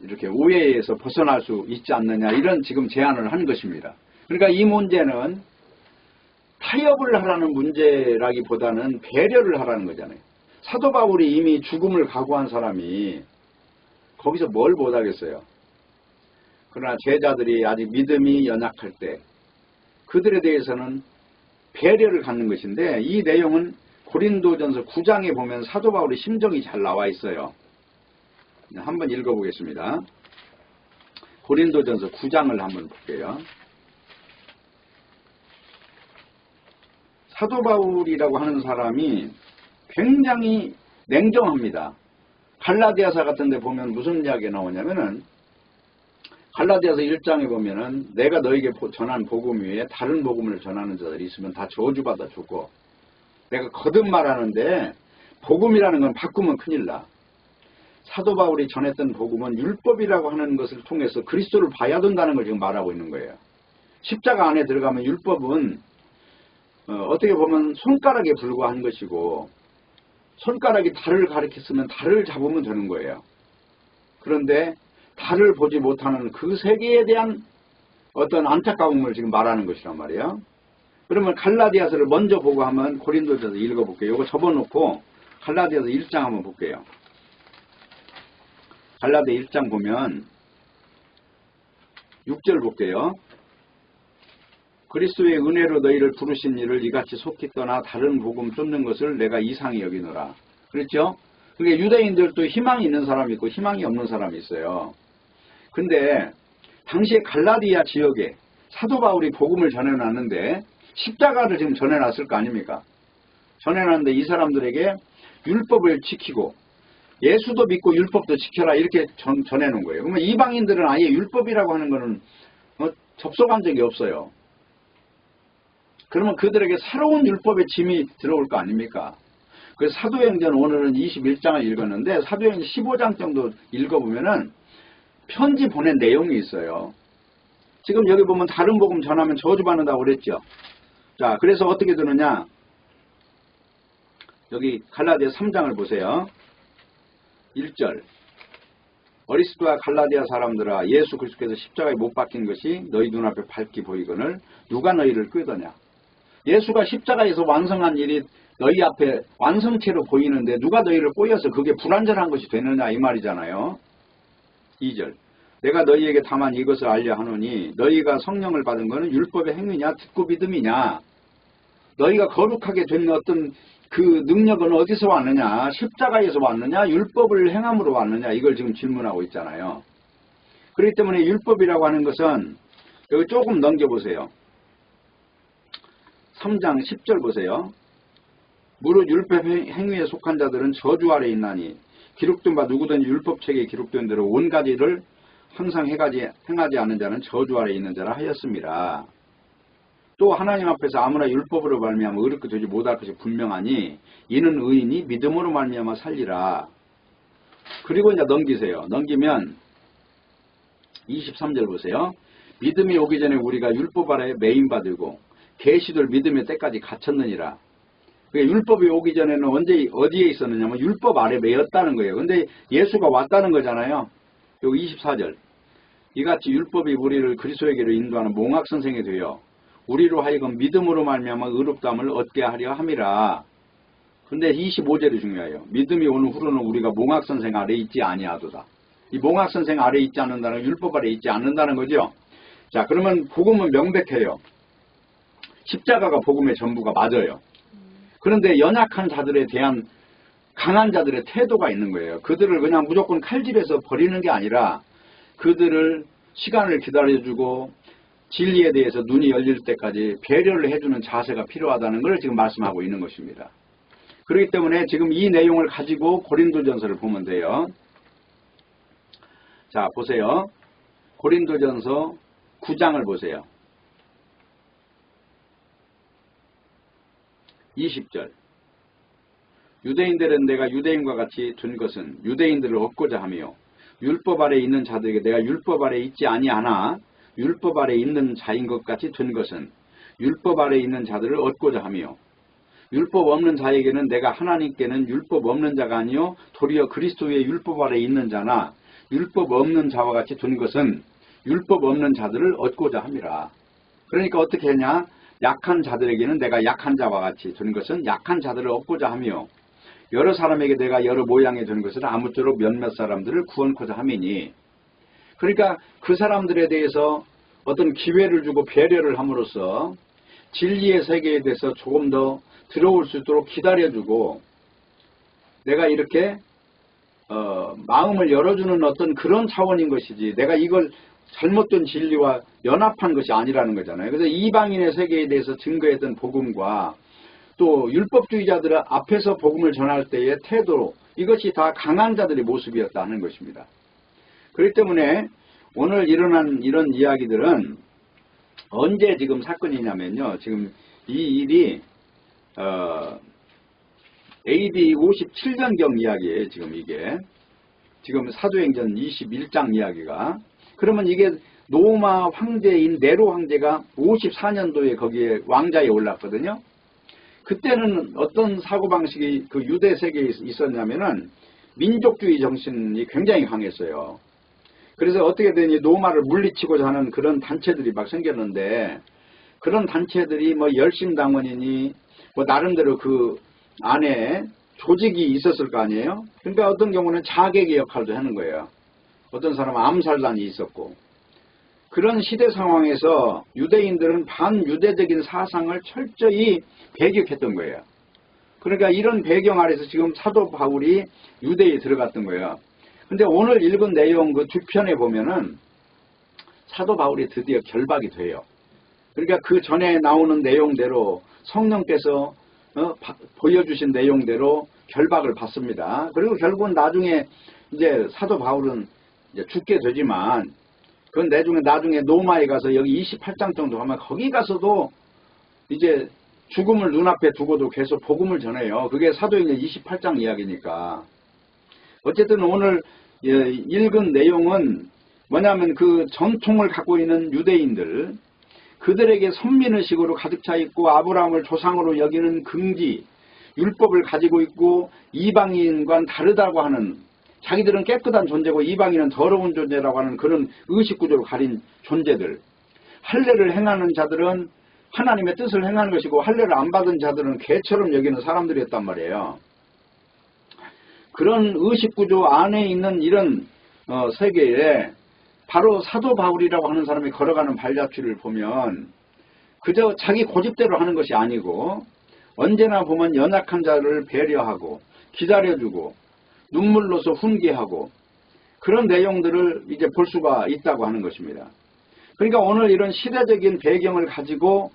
이렇게 오해에서 벗어날 수 있지 않느냐, 이런 지금 제안을 하는 것입니다. 그러니까 이 문제는 타협을 하라는 문제라기보다는 배려를 하라는 거잖아요. 사도 바울이 이미 죽음을 각오한 사람이 거기서 뭘 못하겠어요. 그러나 제자들이 아직 믿음이 연약할 때 그들에 대해서는 배려를 갖는 것인데, 이 내용은 고린도전서 9장에 보면 사도 바울의 심정이 잘 나와 있어요. 한번 읽어보겠습니다. 고린도전서 9장을 한번 볼게요. 사도 바울이라고 하는 사람이 굉장히 냉정합니다. 갈라디아서 같은 데 보면 무슨 이야기가 나오냐면은, 갈라디아서 1장에 보면은 내가 너에게 전한 복음 위에 다른 복음을 전하는 자들이 있으면 다 저주받아 죽고, 내가 거듭 말하는데 복음이라는 건 바꾸면 큰일 나. 사도 바울이 전했던 복음은 율법이라고 하는 것을 통해서 그리스도를 봐야 된다는 걸 지금 말하고 있는 거예요. 십자가 안에 들어가면 율법은 어떻게 보면 손가락에 불과한 것이고, 손가락이 달을 가리켰으면 달을 잡으면 되는 거예요. 그런데 달을 보지 못하는 그 세계에 대한 어떤 안타까움을 지금 말하는 것이란 말이에요. 그러면 갈라디아서를 먼저 보고 하면 고린도전서 읽어볼게요. 이거 접어놓고 갈라디아서 1장 한번 볼게요. 갈라디아 1장 보면 6절 볼게요. 그리스도의 은혜로 너희를 부르신 이를 이같이 속히 떠나 다른 복음 쫓는 것을 내가 이상히 여기노라. 그렇죠? 그게 유대인들도 희망이 있는 사람이 있고 희망이 없는 사람이 있어요. 근데 당시에 갈라디아 지역에 사도 바울이 복음을 전해놨는데 십자가를 지금 전해놨을 거 아닙니까? 전해놨는데 이 사람들에게 율법을 지키고 예수도 믿고 율법도 지켜라, 이렇게 전해놓은 거예요. 그러면 이방인들은 아예 율법이라고 하는 거는 접속한 적이 없어요. 그러면 그들에게 새로운 율법의 짐이 들어올 거 아닙니까? 그래서 사도행전 오늘은 21장을 읽었는데 사도행전 15장 정도 읽어보면은 편지 보낸 내용이 있어요. 지금 여기 보면 다른 복음 전하면 저주받는다고 그랬죠. 자, 그래서 어떻게 되느냐? 여기 갈라디아 3장을 보세요. 1절. 어리스도와 갈라디아 사람들아, 예수 그리스도께서 십자가에 못 박힌 것이 너희 눈앞에 밝게 보이거늘 누가 너희를 끄더냐? 예수가 십자가에서 완성한 일이 너희 앞에 완성체로 보이는데 누가 너희를 꼬여서 그게 불완전한 것이 되느냐, 이 말이잖아요. 2절. 내가 너희에게 다만 이것을 알려 하노니 너희가 성령을 받은 것은 율법의 행위냐 듣고 믿음이냐? 너희가 거룩하게 된 어떤 그 능력은 어디서 왔느냐? 십자가에서 왔느냐? 율법을 행함으로 왔느냐? 이걸 지금 질문하고 있잖아요. 그렇기 때문에 율법이라고 하는 것은 여기 조금 넘겨보세요. 3장 10절 보세요. 무릇 율법 행위에 속한 자들은 저주 아래 있나니 기록된 바 누구든지 율법책에 기록된 대로 온 가지를 항상 행하지 않는 자는 저주 아래 있는 자라 하였습니다. 또 하나님 앞에서 아무나 율법으로 말미암아 의롭게 되지 못할 것이 분명하니 이는 의인이 믿음으로 말미암아 살리라. 그리고 이제 넘기세요. 넘기면 23절 보세요. 믿음이 오기 전에 우리가 율법 아래 매인받고 계시들 믿음의 때까지 갇혔느니라. 율법이 오기 전에는 어디에 있었느냐면 율법 아래 매였다는 거예요. 근데 예수가 왔다는 거잖아요. 여기 24절. 이같이 율법이 우리를 그리스도에게로 인도하는 몽학선생이 되어 우리로 하여금 믿음으로 말미암아 의롭다함을 얻게 하려 함이라. 근데 25절이 중요해요. 믿음이 오는 후로는 우리가 몽학선생 아래 있지 아니하도다. 이 몽학선생 아래 있지 않는다는 건 율법 아래 있지 않는다는 거죠. 자, 그러면 복음은 명백해요. 십자가가 복음의 전부가 맞아요. 그런데 연약한 자들에 대한 강한 자들의 태도가 있는 거예요. 그들을 그냥 무조건 칼집에서 버리는 게 아니라 그들을 시간을 기다려주고 진리에 대해서 눈이 열릴 때까지 배려를 해주는 자세가 필요하다는 걸 지금 말씀하고 있는 것입니다. 그렇기 때문에 지금 이 내용을 가지고 고린도전서를 보면 돼요. 자, 보세요. 고린도전서 9장을 보세요. 20절. 유대인들은 내가 유대인과 같이 둔 것은 유대인들을 얻고자 하며 율법 아래 있는 자들에게 내가 율법 아래 있지 아니하나 율법 아래 있는 자인 것 같이 둔 것은 율법 아래 있는 자들을 얻고자 하며 율법 없는 자에게는 내가 하나님께는 율법 없는 자가 아니요 도리어 그리스도의 율법 아래 있는 자나 율법 없는 자와 같이 둔 것은 율법 없는 자들을 얻고자 함이라. 그러니까 어떻게 했냐? 약한 자들에게는 내가 약한 자와 같이 둔 것은 약한 자들을 얻고자 하며 여러 사람에게 내가 여러 모양이 된 것은 아무쪼록 몇몇 사람들을 구원코자 함이니. 그러니까 그 사람들에 대해서 어떤 기회를 주고 배려를 함으로써 진리의 세계에 대해서 조금 더 들어올 수 있도록 기다려주고 내가 이렇게 마음을 열어주는 어떤 그런 차원인 것이지 내가 이걸 잘못된 진리와 연합한 것이 아니라는 거잖아요. 그래서 이방인의 세계에 대해서 증거했던 복음과 또 율법주의자들 앞에서 복음을 전할 때의 태도, 이것이 다 강한 자들의 모습이었다는 것입니다. 그렇기 때문에 오늘 일어난 이런 이야기들은 언제 지금 사건이냐면요. 지금 이 일이 AD 57년경 이야기예요. 지금 이게. 지금 사도행전 21장 이야기가. 그러면 이게 로마 황제인 네로 황제가 54년도에 거기에 왕자에 올랐거든요. 그때는 어떤 사고방식이 그 유대 세계에 있었냐면은 민족주의 정신이 굉장히 강했어요. 그래서 어떻게 되니 로마를 물리치고자 하는 그런 단체들이 막 생겼는데 그런 단체들이 뭐 열심당원이니 뭐 나름대로 그 안에 조직이 있었을 거 아니에요. 그러니까 어떤 경우는 자객의 역할도 하는 거예요. 어떤 사람은 암살단이 있었고. 그런 시대 상황에서 유대인들은 반유대적인 사상을 철저히 배격했던 거예요. 그러니까 이런 배경 아래서 지금 사도 바울이 유대에 들어갔던 거예요. 근데 오늘 읽은 내용 그 뒤편에 보면은 사도 바울이 드디어 결박이 돼요. 그러니까 그 전에 나오는 내용대로 성령께서 보여주신 내용대로 결박을 받습니다. 그리고 결국은 나중에 이제 사도 바울은 이제 죽게 되지만 그건 나중에 로마에 가서 여기 28장 정도 하면 거기 가서도 이제 죽음을 눈앞에 두고도 계속 복음을 전해요. 그게 사도행전 28장 이야기니까. 어쨌든 오늘 읽은 내용은 뭐냐면 그 전통을 갖고 있는 유대인들, 그들에게 선민의식으로 가득 차 있고 아브라함을 조상으로 여기는 긍지, 율법을 가지고 있고 이방인과는 다르다고 하는, 자기들은 깨끗한 존재고 이방인은 더러운 존재라고 하는 그런 의식구조로 가린 존재들, 할례를 행하는 자들은 하나님의 뜻을 행하는 것이고 할례를 안 받은 자들은 개처럼 여기는 사람들이었단 말이에요. 그런 의식구조 안에 있는 이런 세계에 바로 사도 바울이라고 하는 사람이 걸어가는 발자취를 보면 그저 자기 고집대로 하는 것이 아니고 언제나 보면 연약한 자를 배려하고 기다려주고 눈물로서 훈계하고 그런 내용들을 이제 볼 수가 있다고 하는 것입니다. 그러니까 오늘 이런 시대적인 배경을 가지고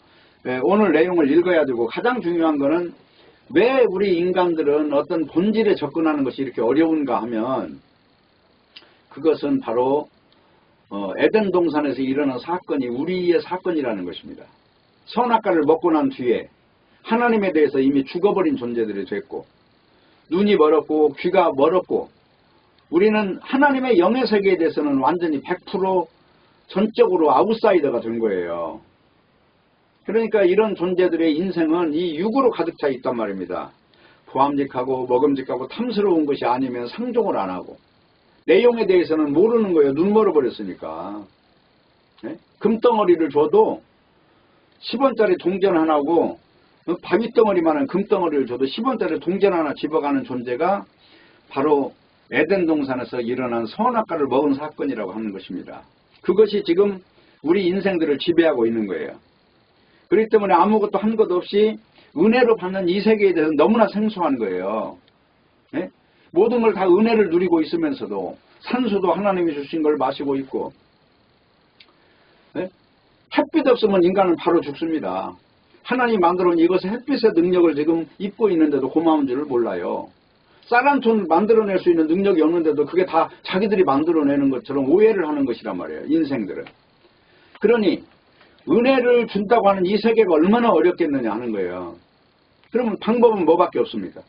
오늘 내용을 읽어야 되고, 가장 중요한 것은 왜 우리 인간들은 어떤 본질에 접근하는 것이 이렇게 어려운가 하면, 그것은 바로 에덴 동산에서 일어난 사건이 우리의 사건이라는 것입니다. 선악과를 먹고 난 뒤에 하나님에 대해서 이미 죽어버린 존재들이 됐고, 눈이 멀었고 귀가 멀었고, 우리는 하나님의 영의 세계에 대해서는 완전히 100% 전적으로 아웃사이더가 된 거예요. 그러니까 이런 존재들의 인생은 이 육으로 가득 차 있단 말입니다. 보암직하고 먹음직하고 탐스러운 것이 아니면 상종을 안 하고, 내용에 대해서는 모르는 거예요. 눈 멀어버렸으니까. 네? 금덩어리를 줘도 10원짜리 동전 하나고, 바위덩어리만한 금덩어리를 줘도 10원짜리 동전 하나 집어가는 존재가 바로 에덴 동산에서 일어난 선악과를 먹은 사건이라고 하는 것입니다. 그것이 지금 우리 인생들을 지배하고 있는 거예요. 그렇기 때문에 아무것도 한 것 없이 은혜로 받는 이 세계에 대해서 너무나 생소한 거예요. 네? 모든 걸 다 은혜를 누리고 있으면서도 산수도 하나님이 주신 걸 마시고 있고, 네? 햇빛 없으면 인간은 바로 죽습니다. 하나님 만들어 놓은 이것의 햇빛의 능력을 지금 입고 있는데도 고마운 줄을 몰라요. 쌀 한 톤 만들어낼 수 있는 능력이 없는데도 그게 다 자기들이 만들어내는 것처럼 오해를 하는 것이란 말이에요. 인생들은. 그러니 은혜를 준다고 하는 이 세계가 얼마나 어렵겠느냐 하는 거예요. 그러면 방법은 뭐밖에 없습니까?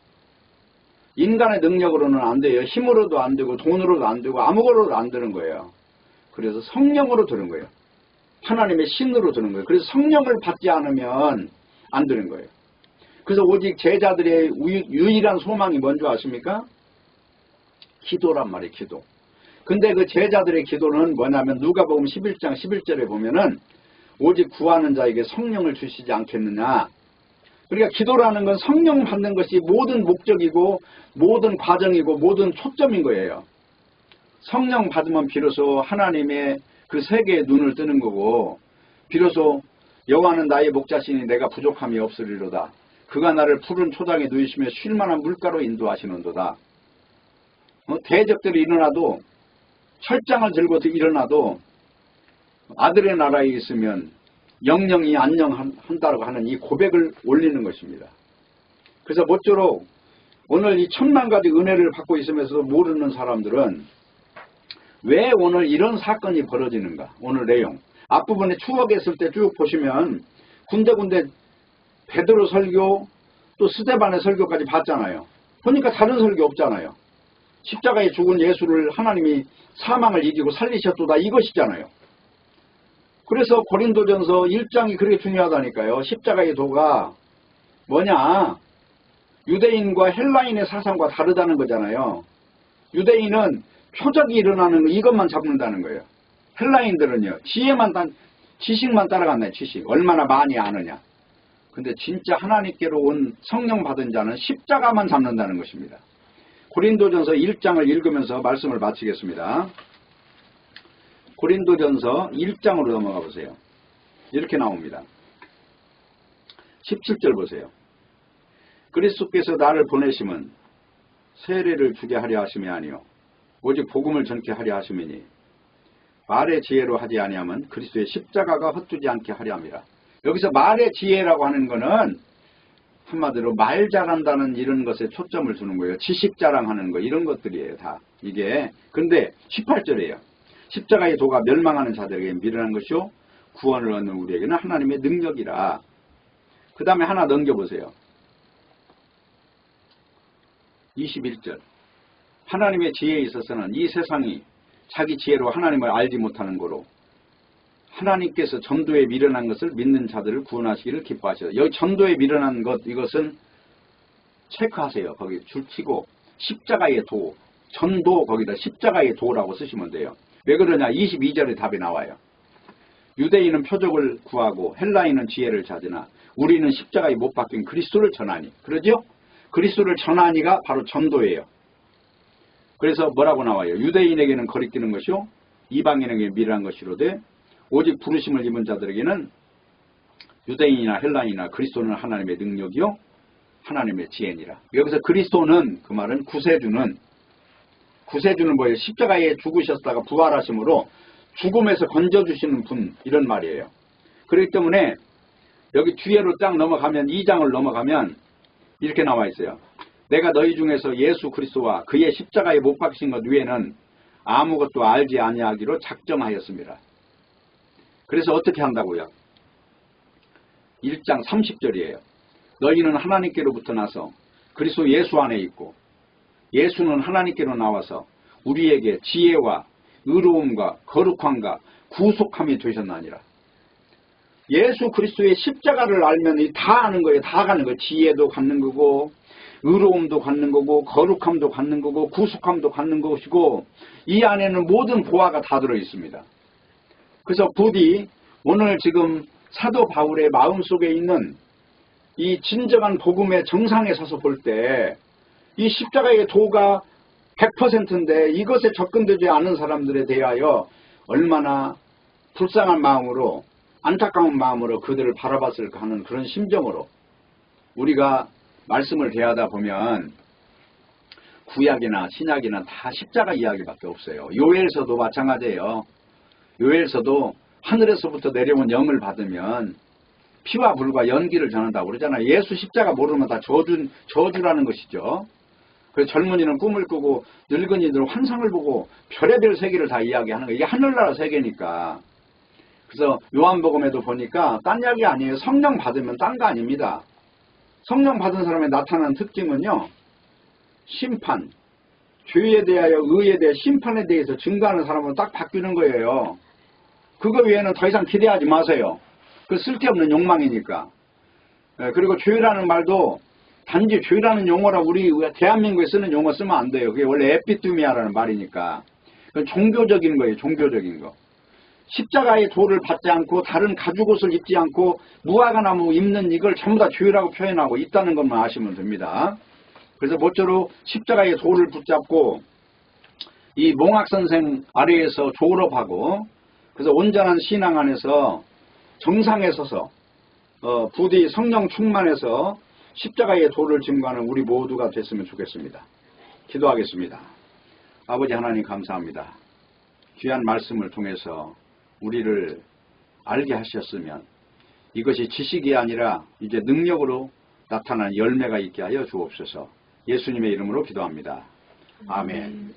인간의 능력으로는 안 돼요. 힘으로도 안 되고 돈으로도 안 되고 아무거로도 안 되는 거예요. 그래서 성령으로 드는 거예요. 하나님의 신으로 드는 거예요. 그래서 성령을 받지 않으면 안 되는 거예요. 그래서 오직 제자들의 유일한 소망이 뭔지 아십니까? 기도란 말이에요. 기도. 근데 그 제자들의 기도는 뭐냐면 누가복음 11장 11절에 보면은 오직 구하는 자에게 성령을 주시지 않겠느냐. 그러니까 기도라는 건 성령 받는 것이 모든 목적이고 모든 과정이고 모든 초점인 거예요. 성령 받으면 비로소 하나님의 그 세계의 눈을 뜨는 거고, 비로소 여호와는 나의 목자시니 내가 부족함이 없으리로다. 그가 나를 푸른 초장에 누이시며 쉴만한 물가로 인도하시는도다. 대적들이 일어나도, 철장을 들고 일어나도 아들의 나라에 있으면 영영이 안녕한다고 하는 이 고백을 올리는 것입니다. 그래서 모쪼록 오늘 이 천만 가지 은혜를 받고 있으면서도 모르는 사람들은 왜 오늘 이런 사건이 벌어지는가. 오늘 내용 앞부분에 추억했을 때 쭉 보시면 군데군데 베드로 설교 또 스데반의 설교까지 봤잖아요. 보니까 다른 설교 없잖아요. 십자가에 죽은 예수를 하나님이 사망을 이기고 살리셨도다 이것이잖아요. 그래서 고린도전서 1장이 그렇게 중요하다니까요. 십자가의 도가 뭐냐? 유대인과 헬라인의 사상과 다르다는 거잖아요. 유대인은 표적이 일어나는 이것만 잡는다는 거예요. 헬라인들은요. 지식만 따라간다. 지식. 얼마나 많이 아느냐. 근데 진짜 하나님께로 온 성령 받은 자는 십자가만 잡는다는 것입니다. 고린도전서 1장을 읽으면서 말씀을 마치겠습니다. 고린도전서 1장으로 넘어가 보세요. 이렇게 나옵니다. 17절 보세요. 그리스도께서 나를 보내심은 세례를 주게 하려 하심이 아니요 오직 복음을 전케 하려 하심이니 말의 지혜로 하지 아니하면 그리스도의 십자가가 헛되지 않게 하려 함이라. 여기서 말의 지혜라고 하는 거는 한마디로 말 잘한다는 이런 것에 초점을 두는 거예요. 지식 자랑하는 거 이런 것들이에요. 다 이게. 근데 18절이에요. 십자가의 도가 멸망하는 자들에게 미련한 것이요 구원을 얻는 우리에게는 하나님의 능력이라. 그 다음에 하나 넘겨보세요. 21절. 하나님의 지혜에 있어서는 이 세상이 자기 지혜로 하나님을 알지 못하는 거로 하나님께서 전도에 미련한 것을 믿는 자들을 구원하시기를 기뻐하시다. 여기 전도에 미련한 것 이것은 체크하세요. 거기 줄치고 십자가의 도, 전도 거기다 십자가의 도라고 쓰시면 돼요. 왜 그러냐? 22절에 답이 나와요. 유대인은 표적을 구하고 헬라인은 지혜를 찾으나 우리는 십자가에 못 박힌 그리스도를 전하니. 그러죠? 그리스도를 전하니가 바로 전도예요. 그래서 뭐라고 나와요? 유대인에게는 거리끼는 것이요 이방인에게 미련한 것이로되 오직 부르심을 입은 자들에게는 유대인이나 헬라인이나 그리스도는 하나님의 능력이요 하나님의 지혜니라. 여기서 그리스도는 그 말은 구세주는 뭐예요? 십자가에 죽으셨다가 부활하심으로 죽음에서 건져주시는 분, 이런 말이에요. 그렇기 때문에 여기 뒤에로 딱 넘어가면 2장을 넘어가면 이렇게 나와 있어요. 내가 너희 중에서 예수 그리스도와 그의 십자가에 못 박히신 것 외에는 아무것도 알지 아니하기로 작정하였습니다. 그래서 어떻게 한다고요? 1장 30절이에요. 너희는 하나님께로부터 나서 그리스도 예수 안에 있고 예수는 하나님께로 나와서 우리에게 지혜와 의로움과 거룩함과 구속함이 되셨나니라. 예수 그리스도의 십자가를 알면 다 아는 거예요. 다 가는 거예요. 지혜도 갖는 거고 의로움도 갖는 거고 거룩함도 갖는 거고 구속함도 갖는 것이고 이 안에는 모든 보화가 다 들어있습니다. 그래서 부디 오늘 지금 사도 바울의 마음속에 있는 이 진정한 복음의 정상에 서서 볼 때 이 십자가의 도가 100%인데 이것에 접근되지 않은 사람들에 대하여 얼마나 불쌍한 마음으로 안타까운 마음으로 그들을 바라봤을까 하는 그런 심정으로 우리가 말씀을 대하다 보면 구약이나 신약이나 다 십자가 이야기밖에 없어요. 요엘서도 마찬가지예요. 요엘서도 하늘에서부터 내려온 영을 받으면 피와 불과 연기를 전한다고 그러잖아요. 예수 십자가 모르면 다 저주라는 것이죠. 그래서 젊은이는 꿈을 꾸고 늙은이들은 환상을 보고 별의별 세계를 다 이야기하는 거예요. 이게 하늘나라 세계니까. 그래서 요한복음에도 보니까 딴 이야기 아니에요. 성령 받으면 딴 거 아닙니다. 성령 받은 사람의 나타나는 특징은요. 심판, 죄에 대하여 의에 대해 심판에 대해서 증거하는 사람으로 딱 바뀌는 거예요. 그거 외에는 더 이상 기대하지 마세요. 그 쓸데없는 욕망이니까. 그리고 죄라는 말도 단지 죄라는 용어라 우리 대한민국에 쓰는 용어 쓰면 안 돼요. 그게 원래 에피투미아라는 말이니까. 그건 종교적인 거예요. 종교적인 거. 십자가의 도를 받지 않고 다른 가죽옷을 입지 않고 무화과나무 입는 이걸 전부 다 죄라고 표현하고 있다는 것만 아시면 됩니다. 그래서 모쪼록 십자가의 도를 붙잡고 이 몽학선생 아래에서 졸업하고 그래서 온전한 신앙 안에서 정상에 서서 부디 성령 충만해서 십자가의 도를 증거하는 우리 모두가 됐으면 좋겠습니다. 기도하겠습니다. 아버지 하나님 감사합니다. 귀한 말씀을 통해서 우리를 알게 하셨으면 이것이 지식이 아니라 이제 능력으로 나타난 열매가 있게 하여 주옵소서. 예수님의 이름으로 기도합니다. 아멘.